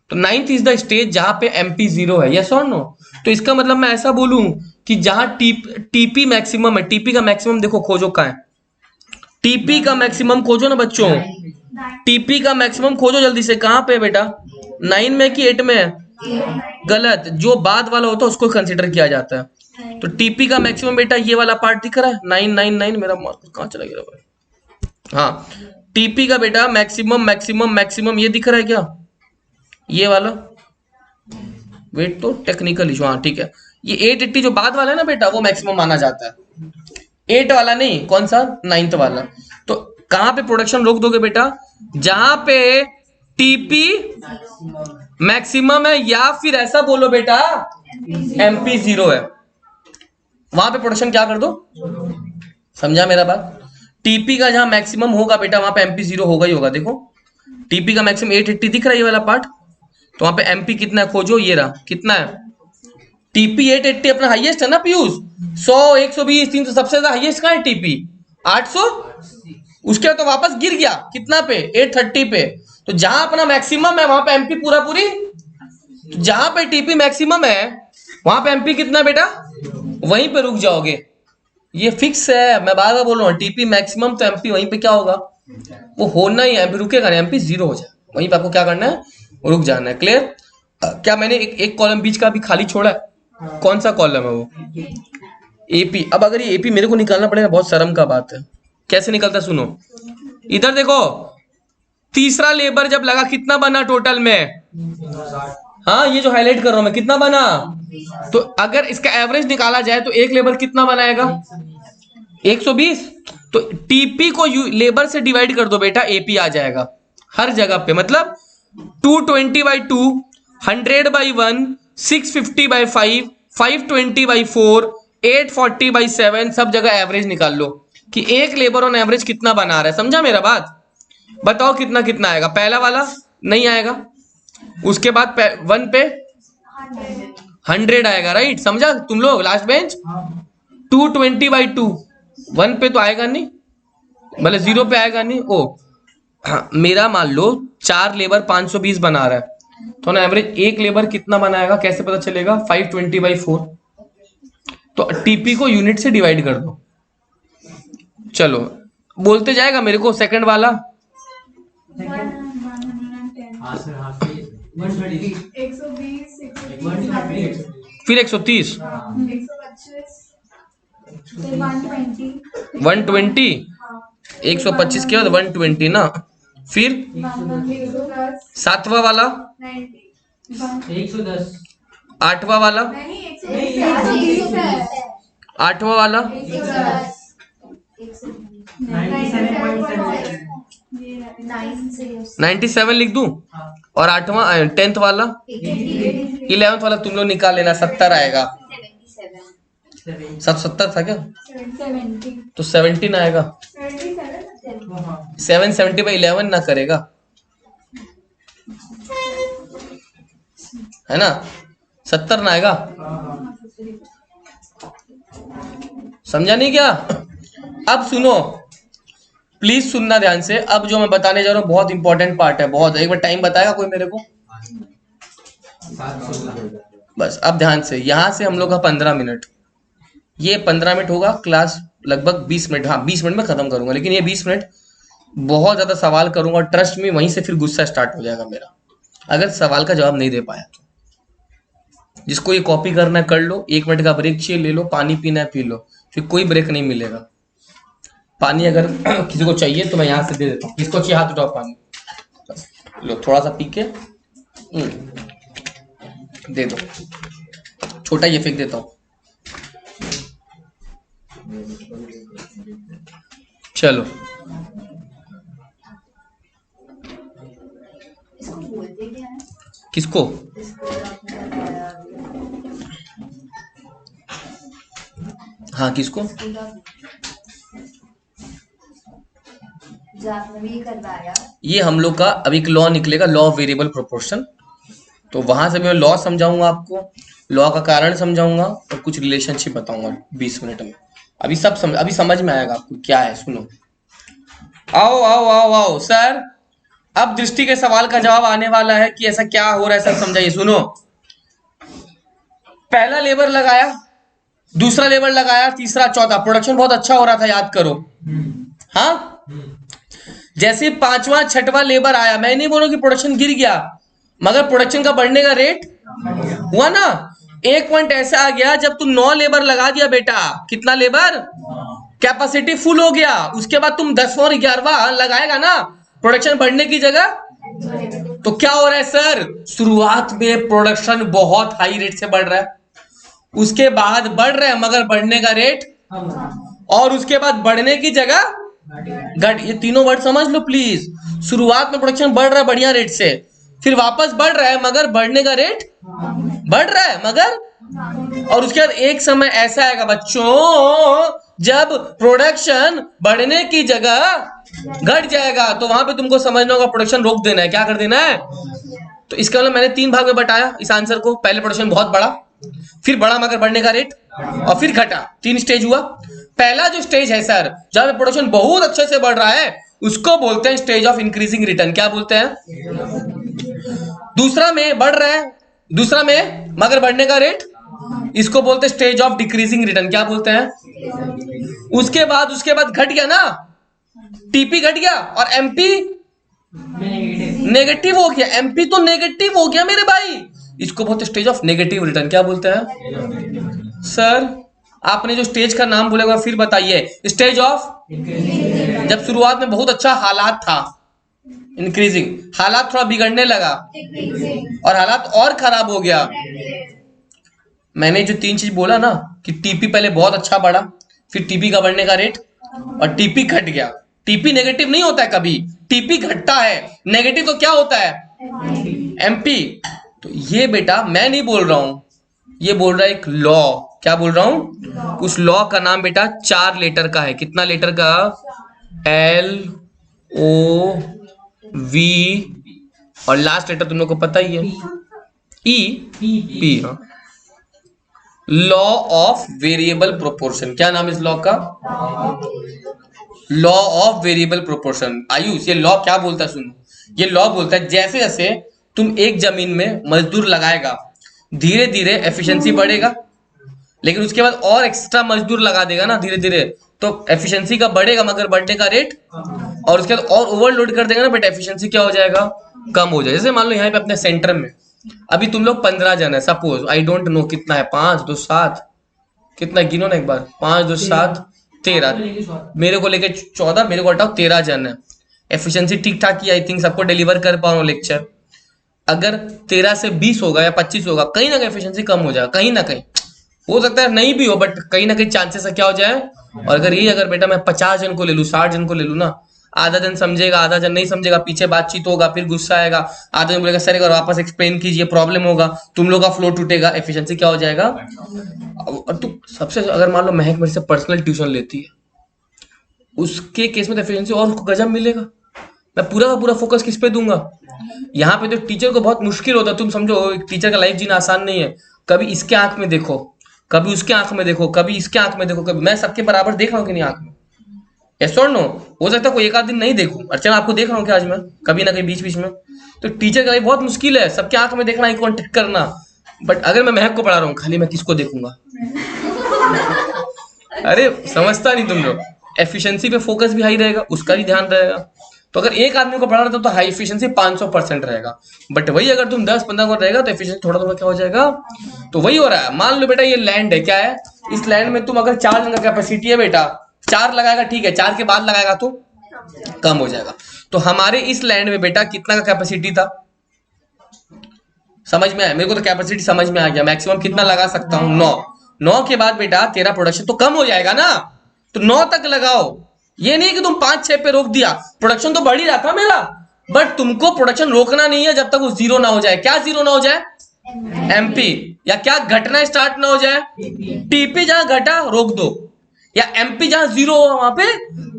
Speaker 1: तो 9th इज द स्टेज जहां पे MP 0 है। यस और नो? तो इसका मतलब मैं ऐसा बोलूं कि जहां टीपी मैक्सिमम है, टीपी का मैक्सिमम देखो खोजो कहां है, टीपी का मैक्सिमम खोजो ना बच्चों, टीपी का मैक्सिमम खोजो जल्दी से। कहां पे है बेटा? 9 में कि 8 में है? गलत, जो बाद वाला होता है उसको कंसिडर किया जाता है। तो टीपी का मैक्सिमम बेटा ये वाला पार्ट दिख रहा है, 999। मेरा मार्क्स कहां चला गया भाई? हाँ, टीपी का बेटा मैक्सिमम मैक्सिमम मैक्सिमम ये दिख रहा है क्या? ये वाला, वेट तो टेक्निकल इशू, हाँ ठीक है। ये 880 जो बाद वाला है ना बेटा, वो मैक्सिमम माना जाता है। 8 वाला नहीं, कौन सा? 9th वाला। तो कहां पे प्रोडक्शन रोक दोगे बेटा? जहां पे टीपी मैक्सिमम है, या फिर ऐसा बोलो बेटा MP 0 है, वहां पे प्रोडक्शन क्या कर दो। समझा मेरा बात? टीपी का जहां मैक्सिमम होगा बेटा, वहां पे MP 0 होगा ही होगा। देखो टीपी का मैक्सिमम 880 दिख रहा है, ये वाला पार्ट, तो वहां पे MP कितना है खोजो। ये रहा, कितना है? टीपी 880 अपना हाईएस्ट है ना पीयूष। 100, 120, 300 सबसे ज्यादा हाईएस्ट कहाँ है टीपी 800। उसके बाद तो वापस गिर गया कितना पे 830 पे। तो जहां अपना मैक्सिमम है वहां पे एमपी पूरा पूरी। तो जहां पे टीपी मैक्सिमम है वहां पे एमपी कितना बेटा, वहीं पे रुक जाओगे। ये फिक्स है, मैं बार बार बोल रहा हूँ टीपी मैक्सिमम तो एमपी वहीं पे क्या होगा, वो होना ही है, एमपी रुकेगा नहीं, एमपी 0 हो जाए, वहीं पे आपको क्या करना है, रुक जाना है। क्लियर। क्या मैंने एक कॉलम बीच का भी खाली छोड़ा है, कौन सा कॉलम है वो, एपी। अब अगर ये एपी मेरे को निकालना पड़ेगा, बहुत शर्म का बात है। कैसे निकलता सुनो, इधर देखो, तीसरा लेबर जब लगा कितना बना टोटल में, हाँ ये जो हाईलाइट कर रहा हूं मैं, कितना बना। तो अगर इसका एवरेज निकाला जाए तो एक लेबर कितना बनाएगा 120। तो टीपी को लेबर से डिवाइड कर दो बेटा, एपी आ जाएगा हर जगह पे। मतलब 220/2, 100/1, 650/5, 520/4, 840/7, सब जगह एवरेज निकाल लो कि एक लेबर ऑन एवरेज कितना बना रहा है। समझा मेरा बात। बताओ कितना कितना आएगा। पहला वाला नहीं आएगा, उसके बाद 1 पे 100 आएगा, राइट। समझा तुम लोग लास्ट बेंच। 220/2 1 पे तो आएगा नहीं, मतलब 0 पे आएगा नहीं। ओ हाँ, मेरा मान लो 4 लेबर 520 बना रहा है, तो ना एवरेज एक लेबर कितना बनाएगा कैसे पता चलेगा, 520/4। तो टीपी को यूनिट से डिवाइड कर दो। चलो बोलते जाएगा मेरे को सेकंड वाला,
Speaker 2: 120,
Speaker 1: फिर 130, 120, 125 के बाद 120 ना, फिर 7वां वाला,
Speaker 2: 110,
Speaker 1: 8वां वाला, 8वां वाला, 97 लिख दूं, और 8वां 10th वाला, 11th वाला तुम लोग निकाल लेना, 70 आएगा। 70 था क्या, तो 17 आएगा। 770/11 ना करेगा, है ना, 70 ना आएगा। समझा नहीं क्या। अब सुनो प्लीज, सुनना ध्यान से। अब जो मैं बताने जा रहा हूँ बहुत इंपॉर्टेंट पार्ट है, बहुत। एक बार टाइम बताएगा कोई मेरे को, बस। अब ध्यान से, यहां से हम लोग का 15 मिनट, ये 15 मिनट होगा क्लास, लगभग 20 मिनट, हाँ 20 मिनट में खत्म करूंगा। लेकिन ये 20 मिनट बहुत ज्यादा सवाल करूंगा, ट्रस्ट में। वहीं से फिर गुस्सा स्टार्ट हो जाएगा मेरा, अगर सवाल का जवाब नहीं दे पाया तो। जिसको ये कॉपी करना है कर लो, 1 मिनट का ब्रेक चाहिए ले लो, पानी पीना है पी लो, फिर कोई ब्रेक नहीं मिलेगा। पानी अगर किसी को चाहिए तो मैं यहाँ से दे देता हूँ, किसको चाहिए हाथ उठाओ, पानी लो, थोड़ा सा पी के दे दो, छोटा ये फेंक देता हूँ। चलो किसको, हाँ किसको, ये हम लोग का अभी एक लॉ निकलेगा, लॉ ऑफ वेरिएबल प्रोपोर्शन। तो वहां से मैं लॉ समझाऊंगा आपको, लॉ का कारण समझाऊंगा, और कुछ रिलेशनशिप बताऊंगा 20 मिनट में। अभी अभी समझ में आएगा आपको क्या है। सुनो, आओ आओ आओ आओ सर, अब दृष्टि के सवाल का जवाब आने वाला है कि ऐसा क्या हो रहा है सर, समझाइए। सुनो, पहला लेबर लगाया, दूसरा लेबर लगाया, तीसरा, चौथा, प्रोडक्शन बहुत अच्छा हो रहा था, याद करो। हाँ, जैसे 5वां 6वां लेबर आया, मैं नहीं बोल रहा कि प्रोडक्शन गिर गया, मगर प्रोडक्शन का बढ़ने का रेट हुआ ना। एक पॉइंट ऐसा आ गया जब तुम 9 लेबर लगा दिया बेटा, कितना लेबर, कैपेसिटी फुल हो गया, उसके बाद तुम 10वां और 11वां लगाएगा ना, प्रोडक्शन बढ़ने की जगह। तो क्या हो रहा है सर, शुरुआत में प्रोडक्शन बहुत हाई रेट से बढ़ रहा है, उसके बाद बढ़ रहा है मगर बढ़ने का रेट, और उसके बाद बढ़ने की जगह घट। ये तीनों वर्ड समझ लो प्लीज। शुरुआत में प्रोडक्शन बढ़ रहा है बढ़िया रेट से, फिर वापस बढ़ रहा है मगर बढ़ने का रेट बढ़ रहा है मगर, और उसके बाद एक समय ऐसा आएगा बच्चों जब प्रोडक्शन बढ़ने की जगह घट जाएगा, तो वहां पे तुमको समझना होगा प्रोडक्शन रोक देना है। क्या कर देना है, तो इसका मतलब मैंने 3 भाग में बटाया इस आंसर को। पहले प्रोडक्शन बहुत बड़ा, फिर बढ़ा मगर बढ़ने का रेट, और फिर घटा। 3 स्टेज हुआ। पहला जो स्टेज है सर, जहां पे प्रोडक्शन बहुत अच्छे से बढ़ रहा है, उसको बोलते हैं स्टेज ऑफ इंक्रीजिंग रिटर्न। क्या बोलते हैं? दूसरा में बढ़ रहा है, दूसरा में मगर बढ़ने का रेट, इसको बोलते हैं स्टेज ऑफ डिक्रीजिंग रिटर्न। क्या बोलते हैं? उसके बाद घट गया ना, टीपी घट गया और एमपी नेगेटिव हो गया। एमपी तो नेगेटिव हो गया मेरे भाई, इसको बोलते स्टेज ऑफ नेगेटिव रिटर्न। क्या बोलते हैं सर? आपने जो स्टेज का नाम बोलेगा फिर बताइए। स्टेज ऑफ, जब शुरुआत में बहुत अच्छा हालात था, इंक्रीजिंग, हालात थोड़ा बिगड़ने लगा और हालात और खराब हो गया। मैंने जो 3 चीज बोला ना कि टीपी पहले बहुत अच्छा बढ़ा, फिर टीपी का बढ़ने का रेट, और टीपी घट गया। टीपी नेगेटिव नहीं होता है कभी, टीपी घटता है। नेगेटिव तो क्या होता है? एमपी। तो ये बेटा मैं नहीं बोल रहा हूं, ये बोल रहा है एक लॉ। क्या बोल रहा हूं? उस लॉ का नाम बेटा 4 लेटर का है। कितना लेटर का? LOV, और लास्ट लेटर तुम लोग को पता ही है, EP। हाँ, लॉ ऑफ वेरिएबल प्रोपोर्शन। क्या नाम है इस लॉ का? Law of variable proportion. Ayush, ये लॉ क्या बोलता है सुनो। ये लॉ बोलता है जैसे जैसे तुम एक जमीन में मजदूर लगाएगा, धीरे धीरे एफिशिएंसी बढ़ेगा, लेकिन उसके बाद और एक्स्ट्रा मजदूर लगा देगा ना धीरे धीरे, तो एफिशिएंसी का बढ़ेगा मगर बढ़ने का रेट, और उसके बाद और ओवरलोड कर देगा ना बेटा, एफिशिएंसी क्या हो जाएगा? कम हो जाएगा। जैसे मान लो यहाँ पे अपने सेंटर में अभी तुम लोग 15 जन है, सपोज, आई डोंट नो कितना है, 5 2 7, कितना गिनो ना एक बार, 5 2 7 13, मेरे को लेके 14, मेरे को हटाओ 13 जन है। एफिशिएंसी ठीक ठाक ही, आई थिंक सबको डिलीवर कर पा रहा हूँ लेक्चर। अगर 13 से 20 होगा या 25 होगा, कहीं ना कहीं एफिशिएंसी कम हो जाएगा, कहीं ना कहीं। हो सकता है नहीं भी हो, बट कहीं ना कहीं चांसेस है क्या हो जाए। और अगर बेटा मैं 50 जन को ले लूँ, 60 जन को ले लूँ ना, आधा जन समझेगा, आधा जन नहीं समझेगा, पीछे बातचीत होगा, फिर गुस्सा आएगा, आधा जन बोलेगा सर एक बार वापस एक्सप्लेन कीजिए, प्रॉब्लम होगा, तुम लोग का फ्लो टूटेगा, एफिशिएंसी क्या हो जाएगा। और तू सबसे, अगर मान लो महक मेरे से पर्सनल ट्यूशन लेती है, उसके केस में तो एफिशिएंसी और गजब मिलेगा। मैं पूरा का पूरा फोकस किस पे दूंगा? यहाँ पे तो टीचर को बहुत मुश्किल होता है। तुम समझो एक टीचर का लाइफ जीना आसान नहीं है। कभी इसके आंख में देखो, कभी उसके आंख में देखो, कभी इसके आंख में देखो, कभी मैं सबके बराबर देख रहा हूँ कि नहीं आंख में? यस और नो? हो सकता है कोई एक आध दिन नहीं देखूं। अर्चना आपको देख रहा हूँ क्या आज मैं, कभी ना कहीं बीच बीच में। तो टीचर का लाइफ बहुत मुश्किल है, सबके आंख में देखना, आई कांटेक्ट करना। बट अगर मैं महक को पढ़ा रहा हूँ, खाली मैं किसको देखूंगा? अरे समझता नहीं तुम लोग। एफिशिएंसी पे फोकस भी हाई रहेगा, उसका भी ध्यान रहेगा। तो अगर एक आदमी को पढ़ा रहा था तो हाई एफिशिएंसी 500% रहेगा। बट वही अगर तुम 10-15 को रहेगा तो एफिशिएंसी थोड़ा थोड़ा क्या हो जाएगा। तो वही हो रहा है। मान लो बेटा ये लैंड है, क्या है, इस लैंड में तुम अगर 4 जन का कैपेसिटी है बेटा, 4 लगाएगा ठीक है, 4 के बाद लगाएगा तो कम हो जाएगा। तो हमारे इस लैंड में बेटा कितना का कैपेसिटी था, समझ में आया? मेरे को तो कैपेसिटी समझ में आ गया। मैक्सिमम कितना लगा सकता हूँ? 9 के बाद बेटा तेरा प्रोडक्शन तो कम हो जाएगा ना, तो 9 तक लगाओ। ये नहीं कि तुम 5-6 पे रोक दिया, प्रोडक्शन तो बढ़ ही रहा था मेरा, बट तुमको प्रोडक्शन रोकना नहीं है जब तक वो जीरो ना हो जाए। क्या जीरो ना हो जाए? एमपी। या क्या घटना स्टार्ट ना हो जाए? टीपी। जहां घटा रोक दो, या एमपी जहां जीरो हो वहां पे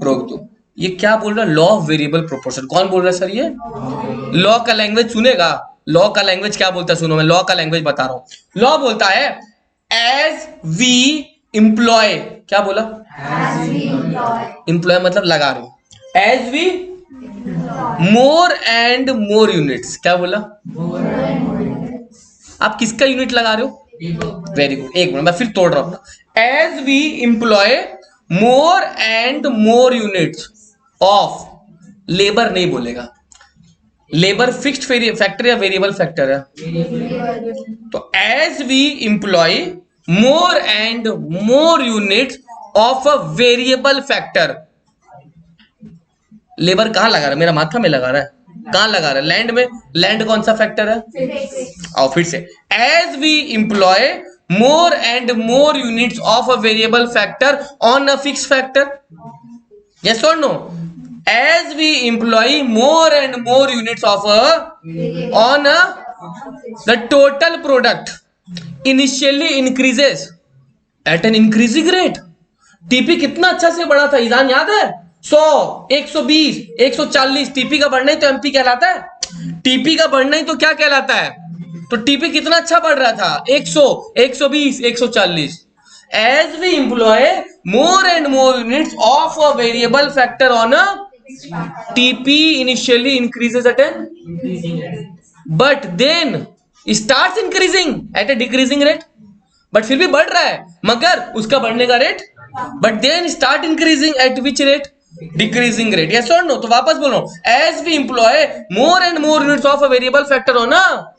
Speaker 1: रोक दो। ये क्या बोल रहा है? Law of variable proportion. कौन बोल रहा है सर? ये लॉ का लैंग्वेज सुनेगा। लॉ का लैंग्वेज क्या बोलता है सुनो, मैं लॉ का लैंग्वेज बता रहा हूं। लॉ बोलता है एज वी इंप्लॉय। क्या बोला? इंप्लॉय मतलब लगा रहे हो। As we more and more units. क्या बोला? आप किसका यूनिट लगा रहे हो? Very good. एक मिनट मैं फिर तोड़ रहा हूं। As we employ more and more units of, labour नहीं बोलेगा। लेबर फिक्स्ड फैक्टर या वेरिएबल फैक्टर है? तो as we employ more and more units of a variable factor. Labour कहां लगा रहा है? मेरा माथा में लगा रहा है। कहां लगा रहा है? लैंड में। लैंड कौन सा फैक्टर है? और फिर से as we employ more and more units of a variable factor on a fix factor. Yes और no? As we employ more and more units of on the total product initially increases at an increasing rate. TP कितना अच्छा से बढ़ा था, ईजान याद है? 100, 120, 140। TP का बढ़ना ही तो एमपी कहलाता है। टीपी का बढ़ना ही तो क्या कहलाता है? तो टीपी कितना अच्छा बढ़ रहा था, 100, 120, 140. As we employ more and more units of a variable factor on a TP initially increases at a but then starts increasing at a decreasing rate. But फिर भी बढ़ रहा है, मगर उसका बढ़ने का rate, but then start increasing at which rate, decreasing rate. Yes और नो? तो वापस बोल रहा हूं, as we employ more and more units of a variable factor on a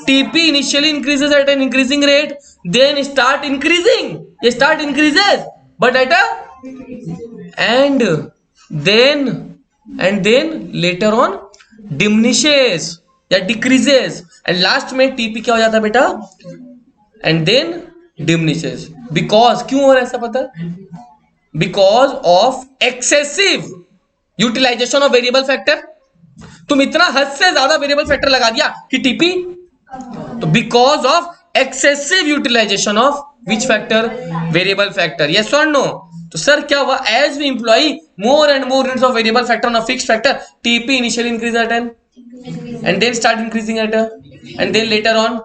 Speaker 1: TP initially increases at an increasing rate, then start increasing, ये start increases but at a and then later on diminishes या decreases, and last में TP क्या हो जाता है बेटा, and then diminishes. Because क्यों हो रहा है ऐसा पता है? Because of excessive utilisation of variable factor. तुम इतना हद से ज्यादा वेरिएबल फैक्टर लगा दिया कि टीपी, तो because of excessive utilisation of which factor, variable factor. Yes और नो? तो सर क्या हुआ, as we employ more and more units of variable factor on a fixed factor, TP initially increase at an and then start increasing at a and then later on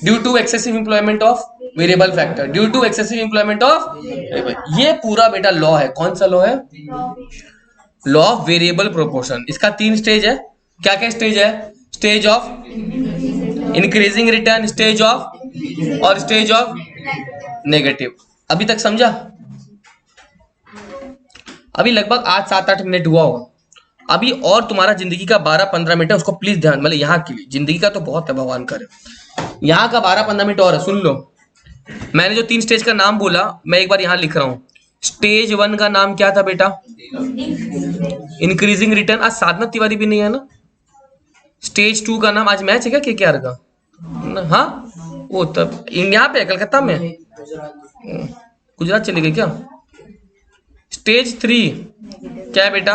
Speaker 1: due to excessive employment of variable factor, due to excessive employment of, ये पूरा बेटा law है. कौन सा law है? Law of variable proportion. इसका 3 stage है. क्या क्या स्टेज है? Stage of increasing return, stage of और स्टेज ऑफ नेगेटिव. अभी तक समझा? अभी लगभग 8-7-8 मिनट हुआ होगा. अभी और तुम्हारा जिंदगी का 12-15 मिनट है, उसको प्लीज ध्यान, मतलब यहाँ के लिए जिंदगी का तो बहुत है, भगवान करे. यहाँ का 12-15 मिनट और है, सुन लो. मैंने जो 3 स्टेज का नाम बोला, मैं एक बार यहाँ लिख रहा हूं. स्टेज 1 का नाम क्या था बेटा? Increasing return. आज साधना तिवारी भी नहीं है ना. स्टेज 2 का नाम, आज मैच है क्या केकेआर का? हाँ, वो तब यहाँ पे है, कलकत्ता में. गुजरात चली गई क्या? स्टेज 3 क्या है बेटा?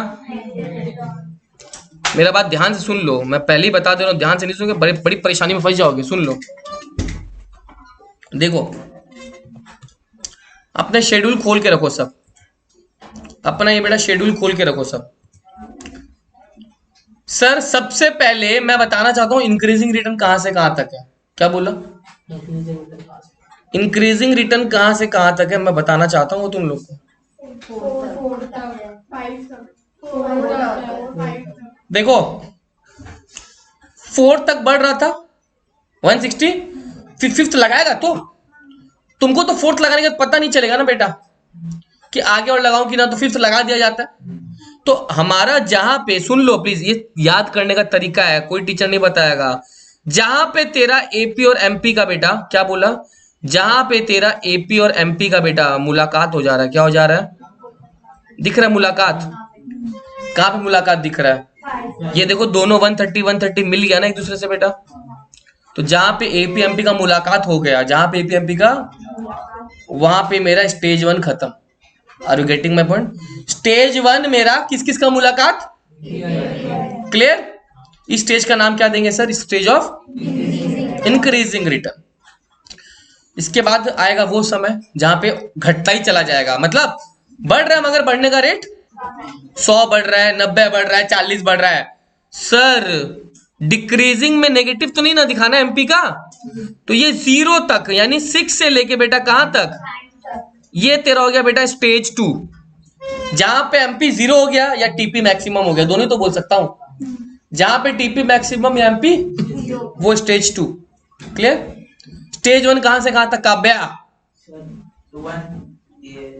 Speaker 1: मेरा बात ध्यान से सुन लो, मैं पहले ही बता दे रहा हूं, ध्यान से नहीं सुनोगे बड़ी परेशानी में फंस जाओगे. सुन लो, देखो अपने शेड्यूल खोल के रखो सब, अपना ये बेटा शेड्यूल खोल के रखो सब. सर सबसे पहले मैं बताना चाहता हूं इंक्रीजिंग रिटर्न कहां से कहां तक है. क्या बोला? इंक्रीजिंग रिटर्न कहां से कहां तक है मैं बताना चाहता हूं तुम लोग को. देखो 4 तक बढ़ रहा था 160, फिर 5th लगाएगा तो तुमको तो 4th लगाने का पता नहीं चलेगा ना बेटा कि आगे और लगाऊं कि ना, तो 5th लगा दिया जाता है. तो हमारा जहां पे, सुन लो प्लीज, ये याद करने का तरीका है, कोई टीचर नहीं बताएगा. जहां पे तेरा एपी और एमपी का बेटा, क्या बोला? जहां पे तेरा एपी और एमपी का बेटा मुलाकात हो जा रहा है, क्या हो जा रहा है? दिख रहा है मुलाकात? कहां पे मुलाकात दिख रहा है? ये देखो दोनों 130 मिल गया ना एक दूसरे से बेटा. तो जहां पे एपीएमपी का मुलाकात हो गया, जहां पे एपीएमपी का, वहां पे मेरा स्टेज 1 खत्म. Are you getting my point? Stage 1 मेरा किस किस का मुलाकात? क्लियर? इस स्टेज का नाम क्या देंगे sir? Stage of increasing return. इसके बाद आएगा वो समय जहां पे घटता ही चला जाएगा, मतलब बढ़ रहा है मगर बढ़ने का रेट 100 बढ़ रहा है, 90 बढ़ रहा है, 40 बढ़ रहा है. सर डिक्रीजिंग में नेगेटिव तो नहीं ना दिखाना एमपी का, तो ये 0 तक, यानी 6 से लेके बेटा कहां तक? ये तेरा हो गया बेटा स्टेज 2. जहां पे एमपी 0 हो गया या टीपी मैक्सिमम हो गया, दोनों तो बोल सकता हूं. जहां पे टीपी मैक्सिमम या एमपी, वो स्टेज 2. क्लियर? स्टेज 1 कहां से कहां तक? काव्या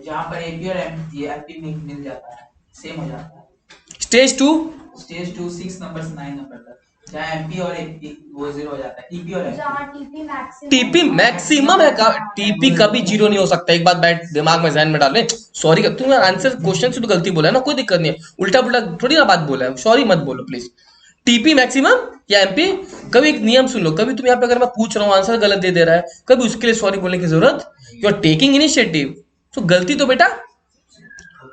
Speaker 2: जहां पर एपी और एमपी मिल जाता है, सेम हो जाता है.
Speaker 1: स्टेज 2
Speaker 2: 6 नंबर से 9 नंबर तक, जहां एमपी और एपी वो 0 हो जाता है. टीपी और
Speaker 1: टीपी मैक्सिमम है. टीपी कभी 0 नहीं हो सकता. एक बात बैठ दिमाग में, जहन में डाल ले. सॉरी तुम आंसर क्वेश्चन से तो गलती बोला है ना, कोई दिक्कत नहीं है, उल्टा पुल्टा थोड़ी ना बात बोला है, सॉरी मत बोलो प्लीज. टीपी मैक्सिमम या एमपी, कभी एक नियम सुन लो, कभी तुम यहाँ पे अगर मैं पूछ रहा हूँ आंसर गलत दे रहा है, कभी उसके लिए सॉरी बोलने की जरूरत, यू आर टेकिंग इनिशिएटिव. तो गलती तो बेटा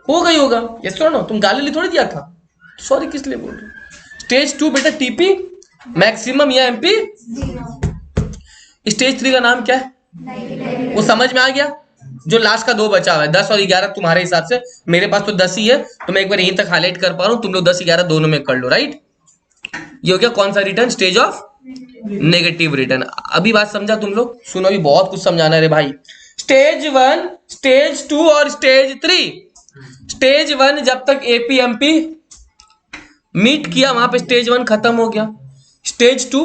Speaker 1: हो गई होगा. यस और नो? तुम गाली लिए थोड़ी दिया था, सॉरी किस लिए बोल रहे हो? स्टेज 2 बेटा टीपी मैक्सिमम या एमपी. स्टेज 3 का नाम क्या है? वो समझ में आ गया? जो लास्ट का 2 बचा हुआ है, 10 और 11 तुम्हारे हिसाब से, मेरे पास तो 10 ही है, तो मैं एक बार यहीं तक हाईलाइट कर पा रहा हूं, तुम लोग 10-11 दोनों में कर लो. राइट? ये हो गया कौन सा return? Stage of negative return. अभी बात समझा तुम लोग? सुनो, अभी बहुत कुछ समझाना है रे भाई। स्टेज 1, स्टेज 2 और स्टेज 3। स्टेज 1 जब तक एपीएमपी मीट किया वहां पे स्टेज 1 खत्म हो गया। Stage 2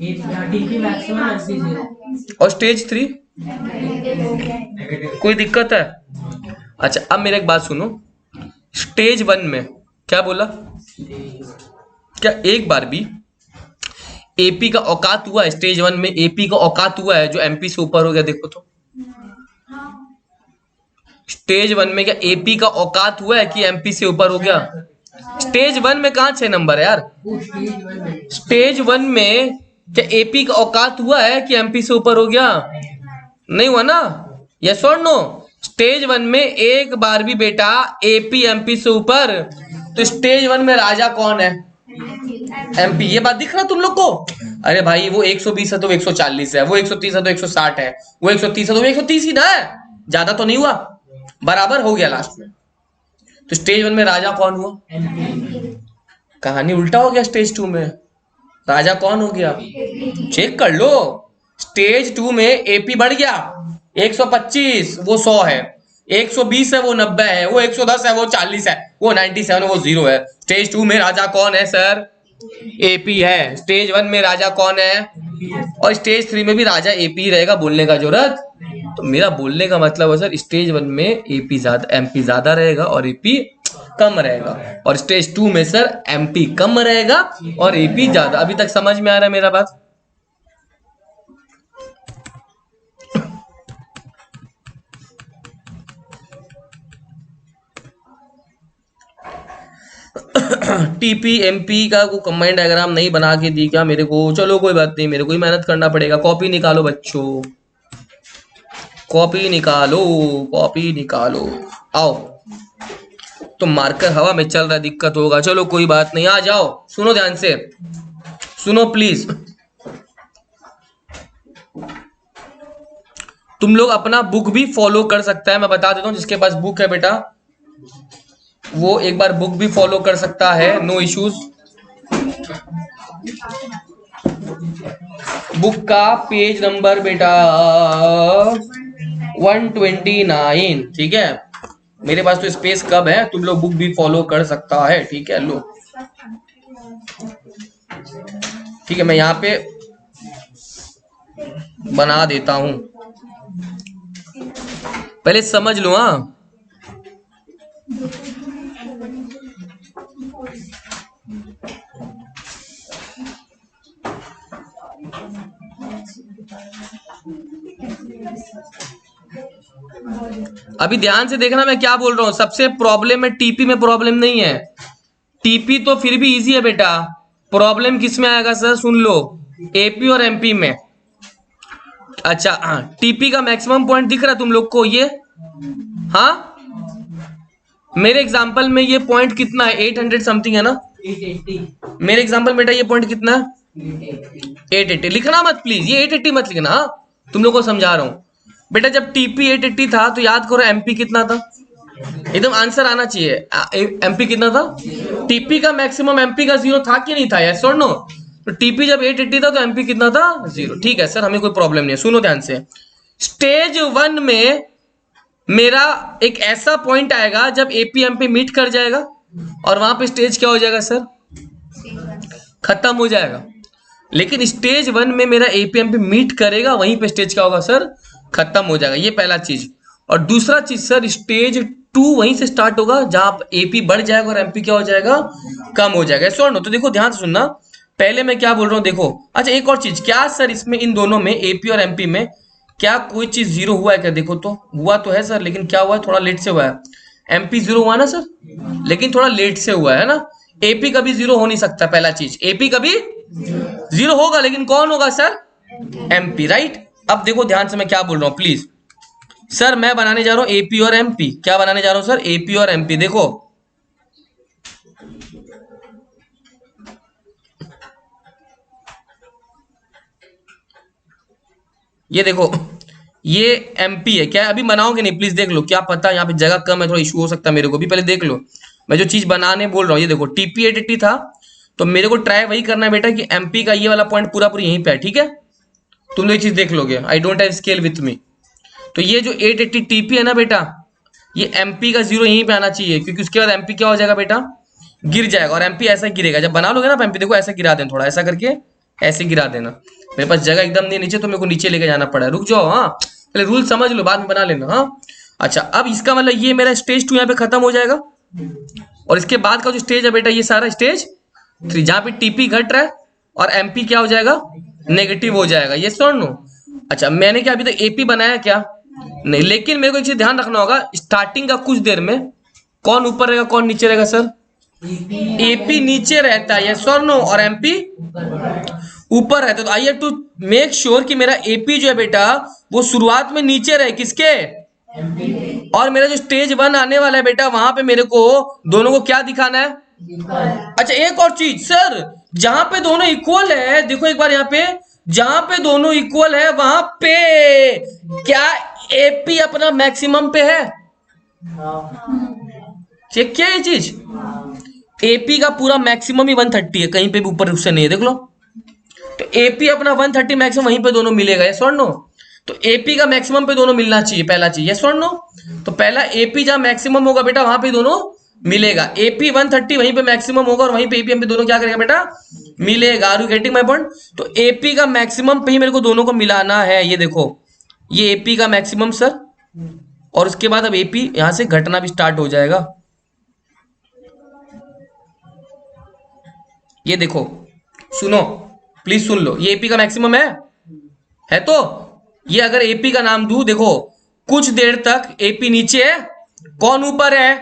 Speaker 2: TP maximum MP zero
Speaker 1: और स्टेज 3 कोई दिक्कत है? अच्छा, अब मेरे एक बात सुनो, स्टेज 1 में क्या बोला? क्या एक बार भी एपी का औकात हुआ है? स्टेज 1 में एपी का औकात हुआ है जो एमपी से ऊपर हो गया? देखो तो, स्टेज 1 में क्या एपी का औकात हुआ है कि एमपी से ऊपर हो गया? स्टेज 1 में कहां 6 नंबर है यार? स्टेज 1 में क्या एपी का औकात हुआ है कि एमपी से ऊपर हो गया? नहीं हुआ ना? यस और नो? स्टेज 1 में एक बार भी बेटा एपी एमपी से ऊपर, तो स्टेज 1 में राजा कौन है? एमपी। ये बात दिख रहा तुम लोग को? अरे भाई वो 120 है तो 140 है, वो 130 है तो 160 है, वो 130 है तो 130 ही ना है, ज्यादा तो नहीं हुआ, बराबर हो गया लास्ट में। तो स्टेज 1 में राजा कौन हुआ? कहानी उल्टा हो गया। स्टेज 2 में राजा कौन हो गया? चेक कर लो। स्टेज 2 में एपी बढ़ गया, 125 वो 100 है, 120 है वो 90 है, वो 110 है वो 40 है, वो 97 है वो 0 है। स्टेज 2 में राजा कौन है सर? एपी है। स्टेज 1 में राजा कौन है? और स्टेज 3 में भी राजा एपी ही रहेगा, बोलने का जरूरत। तो मेरा बोलने का मतलब है सर, स्टेज 1 में एपी ज्यादा, एमपी ज्यादा रहेगा और एपी कम रहेगा, और स्टेज 2 में सर एमपी कम रहेगा और एपी ज्यादा। अभी तक समझ में आ रहा है मेरा बात? टीपी एमपी का को कंबाइंड डायग्राम नहीं बना के दी क्या मेरे को? चलो कोई बात नहीं, मेरे को ही मेहनत करना पड़ेगा। कॉपी निकालो बच्चों, कॉपी निकालो, कॉपी निकालो। आओ, तो मार्कर हवा में चल रहा है, दिक्कत होगा। चलो कोई बात नहीं, आ जाओ। सुनो ध्यान से, सुनो प्लीज। तुम लोग अपना बुक भी फॉलो कर सकता है, मैं बता देता हूं। जिसके पास बुक है बेटा वो एक बार बुक भी फॉलो कर सकता है, नो इश्यूज। बुक का पेज नंबर बेटा 129, ठीक है। मेरे पास तो स्पेस कब है, तुम लोग बुक भी फॉलो कर सकता है, ठीक है। लो ठीक है, मैं यहाँ पे बना देता हूं, पहले समझ लो। हाँ, अभी ध्यान से देखना मैं क्या बोल रहा हूं। सबसे प्रॉब्लम है टीपी में, प्रॉब्लम नहीं है। टीपी तो फिर भी इजी है बेटा, प्रॉब्लम किस में आएगा सर? सुन लो, एपी और एमपी में। अच्छा हाँ, टीपी का मैक्सिमम पॉइंट दिख रहा है तुम लोग को ये? हाँ, मेरे एग्जांपल में ये पॉइंट कितना है? 800 समथिंग है ना?
Speaker 2: 880
Speaker 1: मेरे एग्जांपल बेटा ये पॉइंट कितना है? 880। लिखना मत प्लीज, ये 880 मत लिखना। हाँ, तुम लोग को समझा रहा हूं बेटा। जब टीपी 880 था तो याद करो एमपी कितना था? एकदम आंसर आना चाहिए। एमपी कितना था? टीपी का मैक्सिमम एमपी का 0 था कि नहीं था? यस और नो? तो टीपी जब 880 था तो एमपी कितना था? 0। ठीक है सर, हमें कोई प्रॉब्लम नहीं है। सुनो ध्यान से, स्टेज 1 में मेरा एक ऐसा पॉइंट आएगा जब एपी एमपी मीट कर जाएगा, और वहां पे स्टेज क्या हो जाएगा सर? खत्म हो जाएगा। लेकिन स्टेज 1 में मेरा एपीएम पे मीट करेगा, वहीं पे स्टेज क्या होगा सर? खत्म हो जाएगा। ये पहला चीज। और दूसरा चीज सर, स्टेज 2 वहीं से स्टार्ट होगा जहां एपी बढ़ जाएगा और एमपी क्या हो जाएगा? कम हो जाएगा। ऐसा नो? तो देखो ध्यान से सुनना, पहले मैं क्या बोल रहा हूँ देखो। अच्छा एक और चीज, क्या सर इसमें इन दोनों में एपी और एमपी में क्या कोई चीज 0 हुआ है क्या? देखो तो, हुआ तो है सर, लेकिन क्या हुआ है? थोड़ा लेट से हुआ है। एमपी 0 हुआ ना सर, लेकिन थोड़ा लेट से हुआ है ना। एपी कभी 0 हो नहीं सकता, पहला चीज। एपी कभी 0 होगा, लेकिन कौन होगा सर? MP, right. अब देखो ध्यान से मैं क्या बोल रहा हूं प्लीज। सर मैं बनाने जा रहा हूं एपी और एमपी। क्या बनाने जा रहा हूं सर? एपी और एमपी। देखो ये देखो, ये एमपी है। क्या अभी बनाओगे नहीं? प्लीज देख लो, क्या पता यहाँ पे जगह कम है, थोड़ा इशू हो सकता है मेरे को भी। पहले देख लो, मैं जो चीज बनाने बोल रहा हूँ। ये देखो टीपी 880 था तो मेरे को ट्राई वही करना है बेटा कि एमपी का ये वाला पॉइंट पूरा पूरी यहीं पे है, ठीक है। तुम लोग ये चीज देख लोगे, I don't have scale with me. तो ये जो 880 टीपी है ना बेटा, ये एमपी का 0 यहीं पे आना चाहिए, क्योंकि उसके बाद एमपी क्या हो जाएगा बेटा, गिर जाएगा। और एमपी ऐसा गिरेगा, जब बना लोगे ना एमपी, देखो ऐसा गिरा देना, थोड़ा ऐसा करके ऐसे गिरा देना। मेरे पास जगह एकदम नहीं नीचे, तो मेरे को नीचे लेके जाना पड़ा, रुक जाओ। हाँ पहले रूल समझ लो, बाद में बना लेना। हाँ अच्छा, अब इसका मतलब ये मेरा स्टेज 2 यहाँ पे खत्म हो जाएगा, और इसके बाद का जो स्टेज है बेटा, ये सारा स्टेज 3, जहाँ पे टीपी घट रहा है और एमपी क्या हो जाएगा, नेगेटिव हो जाएगा। ये सुन लो। अच्छा, मैंने क्या अभी तक एपी बनाया क्या, नहीं, लेकिन मेरे को एक चीज ध्यान रखना होगा, स्टार्टिंग का कुछ देर में कौन ऊपर रहेगा कौन नीचे रहेगा सर, एपी नीचे रहता है, यस और नो, और एमपी ऊपर रहता है। तो I have to make sure कि मेरा एपी जो है बेटा वो शुरुआत में नीचे रहे, किसके, और मेरा जो स्टेज 1 आने वाला है बेटा, वहां पे मेरे को दोनों को क्या दिखाना है। अच्छा एक और चीज सर, जहां पे दोनों इक्वल है, देखो एक बार यहाँ पे, जहां पे दोनों इक्वल है वहां पे क्या एपी अपना मैक्सिमम पे है, चेक किया ये चीज। एपी का पूरा मैक्सिमम ही 130 है, कहीं पे भी ऊपर उससे नहीं है, देख लो। तो एपी अपना 130 मैक्सिमम वहीं पे दोनों मिलेगा, यस और नो। तो एपी का मैक्सिमम पे दोनों मिलना चाहिए, पहला चीज, यस और नो। तो पहला एपी जहां मैक्सिमम होगा बेटा वहां पे दोनों मिलेगा। एपी 130 वहीं पे मैक्सिमम होगा, और वहीं पे एपी पे दोनों क्या करेगा बेटा, मिलेगा। Are you getting my point. तो एपी का मैक्सिमम पे ही मेरे को दोनों को मिलाना है, ये देखो, ये एपी का मैक्सिमम सर, और उसके बाद अब एपी यहां से घटना भी स्टार्ट हो जाएगा। ये देखो, सुनो प्लीज सुन लो, ये एपी का मैक्सिमम है। तो ये अगर एपी का नाम दूं, देखो कुछ देर तक एपी नीचे है, कौन ऊपर है,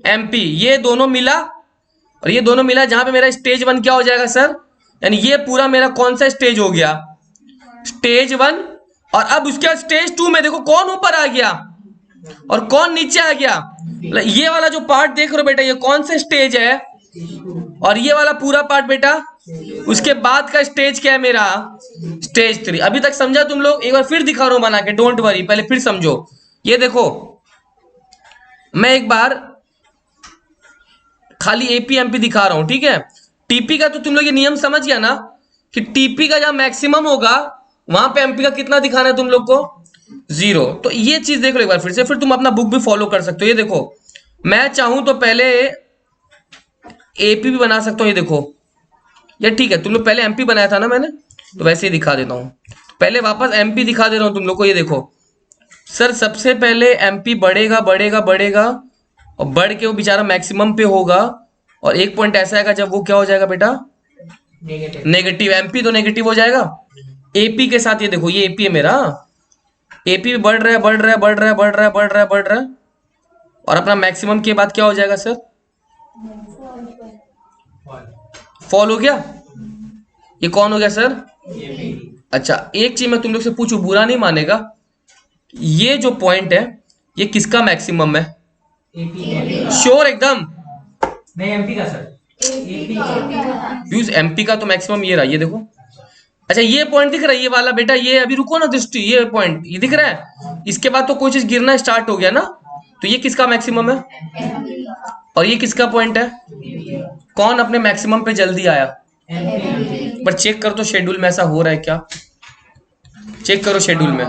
Speaker 1: एमपी। ये दोनों मिला और ये दोनों मिला, जहां पे मेरा स्टेज 1 क्या हो जाएगा सर, यानी ये पूरा मेरा कौन सा स्टेज हो गया, स्टेज 1। और अब उसके बाद स्टेज 2 में देखो कौन ऊपर आ गया और कौन नीचे आ गया। ये वाला जो पार्ट देख रहे हो बेटा, ये कौन सा स्टेज है, और ये वाला पूरा पार्ट बेटा उसके बाद का स्टेज क्या है मेरा, स्टेज 3। अभी तक समझा तुम लोग, एक बार फिर दिखा रहा हूं बना के, डोंट वरी, पहले फिर समझो। ये देखो, मैं एक बार खाली एपी एमपी दिखा रहा हूं, ठीक है। टीपी का तो तुम लोग ये नियम समझ गया ना, कि टीपी का जहां मैक्सिमम होगा वहां पे एमपी का कितना दिखाना है तुम लोग को, 0। तो ये चीज देख लो एक बार फिर से, फिर तुम अपना बुक भी फॉलो कर सकते हो। ये देखो, मैं चाहूं तो पहले एपी भी बना सकता हूं, ये देखो, ये ठीक है। तुम लोग पहले एमपी बनाया था ना मैंने, तो वैसे ही दिखा देता हूं। पहले वापस एमपी दिखा दे रहा हूं तुम लोग को। ये देखो सर, सबसे पहले एमपी बढ़ेगा बढ़ेगा बढ़ेगा, और बढ़ के वो बेचारा मैक्सिमम पे होगा, और एक पॉइंट ऐसा आएगा जब वो क्या हो जाएगा बेटा, नेगेटिव। एमपी तो नेगेटिव हो जाएगा एपी के साथ। ये देखो, ये एपी है मेरा, एपी बढ़ रहा है बढ़ रहा है बढ़ रहा है बढ़ रहा है बढ़ रहा है बढ़ रहा है, और अपना मैक्सिमम के बाद क्या हो जाएगा सर, फॉल हो गया। ये कौन हो गया सर, अच्छा एक चीज मैं तुम लोग से पूछूं, बुरा नहीं मानेगा, ये जो पॉइंट है ये किसका मैक्सिमम है, श्योर एकदम,
Speaker 2: नहीं एमपी का सर,
Speaker 1: यूज एमपी का तो मैक्सिमम ये रहा, ये देखो। अच्छा ये पॉइंट दिख रहा है, ये वाला बेटा, ये अभी रुको ना दृष्टि, ये पॉइंट ये दिख रहा है, इसके बाद तो कोई चीज गिरना स्टार्ट हो गया ना, तो ये किसका मैक्सिमम है, और ये किसका पॉइंट है, कौन अपने मैक्सिमम पे जल्दी आया। पर चेक कर तो शेड्यूल में ऐसा हो रहा है क्या, चेक करो शेड्यूल में।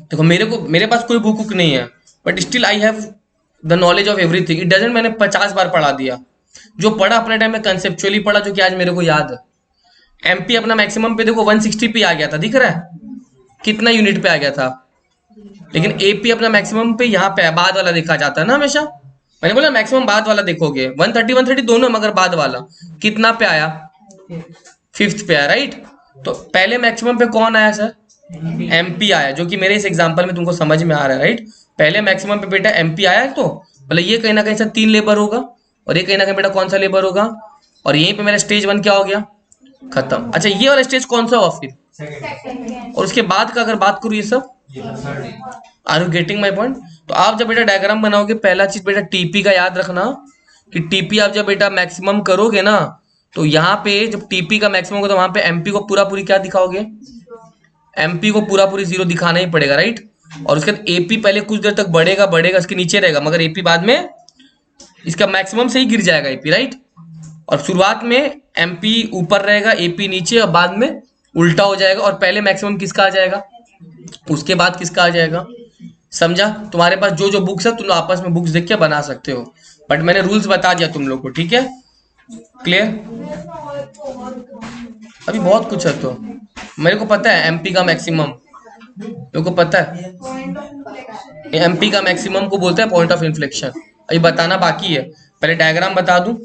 Speaker 1: देखो मेरे पास कोई बुक नहीं है, but still I have the knowledge of everything. It doesn't मैंने 50 बार पढ़ा दिया, जो पढ़ा अपने टाइम में कंसेप्चुअली पढ़ा, जो कि आज मेरे को याद है। एमपी अपना मैक्सिमम पे देखो 160 पे आ गया था, दिख रहा है कितना यूनिट पे आ गया था। लेकिन एपी अपना मैक्सिमम पे यहाँ पे बाद वाला देखा जाता है ना हमेशा, मैंने बोला मैक्सिमम बाद वाला देखोगे, 130 दोनों, मगर बाद वाला कितना पे आया, 5th पे आया, राइट। तो पहले मैक्सिमम पे कौन आया सर, एमपी आया, जो कि मेरे इस एग्जांपल में तुमको समझ में आ रहा है, राइट। पहले मैक्सिमम पे बेटा एमपी आया, तो मतलब ये कहीं ना कहीं सर 3 लेबर होगा, और ये कहीं ना कहीं बेटा कौन सा लेबर होगा, और यहीं पे मेरा स्टेज 1 क्या हो गया, खत्म। अच्छा ये वाला स्टेज कौन सा हुआ फिर, और उसके बाद का अगर बात करूँ ये सब, are you getting my point. तो आप जब बेटा डायग्राम बनाओगे, पहला चीज बेटा टीपी का याद रखना, कि टीपी आप जब बेटा मैक्सिमम करोगे ना, तो यहाँ पे जब टीपी का मैक्सिमम होगा, तो वहां पे एमपी को पूरा पूरी क्या दिखाओगे, एमपी को पूरा पूरी 0 दिखाना ही पड़ेगा, राइट। और उसके बाद एपी पहले कुछ देर तक बढ़ेगा बढ़ेगा, इसके नीचे रहेगा, मगर एपी बाद में इसका मैक्सिमम से ही गिर जाएगा एपी, राइट। और शुरुआत में एमपी ऊपर रहेगा, एपी नीचे, और बाद में उल्टा हो जाएगा, और पहले मैक्सिमम किसका आ जाएगा, उसके बाद किसका आ जाएगा। समझा? तुम्हारे पास जो जो बुक्स है तुम लोग आपस में बुक्स देख के बना सकते हो, बट मैंने रूल्स बता दिया तुम लोग को, ठीक है? क्लियर? अभी बहुत कुछ है, तो मेरे को पता है एमपी का मैक्सिमम, मेरे को पता है एमपी का मैक्सिमम को बोलते हैं पॉइंट ऑफ इन्फ्लेक्शन। अभी बताना बाकी है, पहले डायग्राम बता दूं।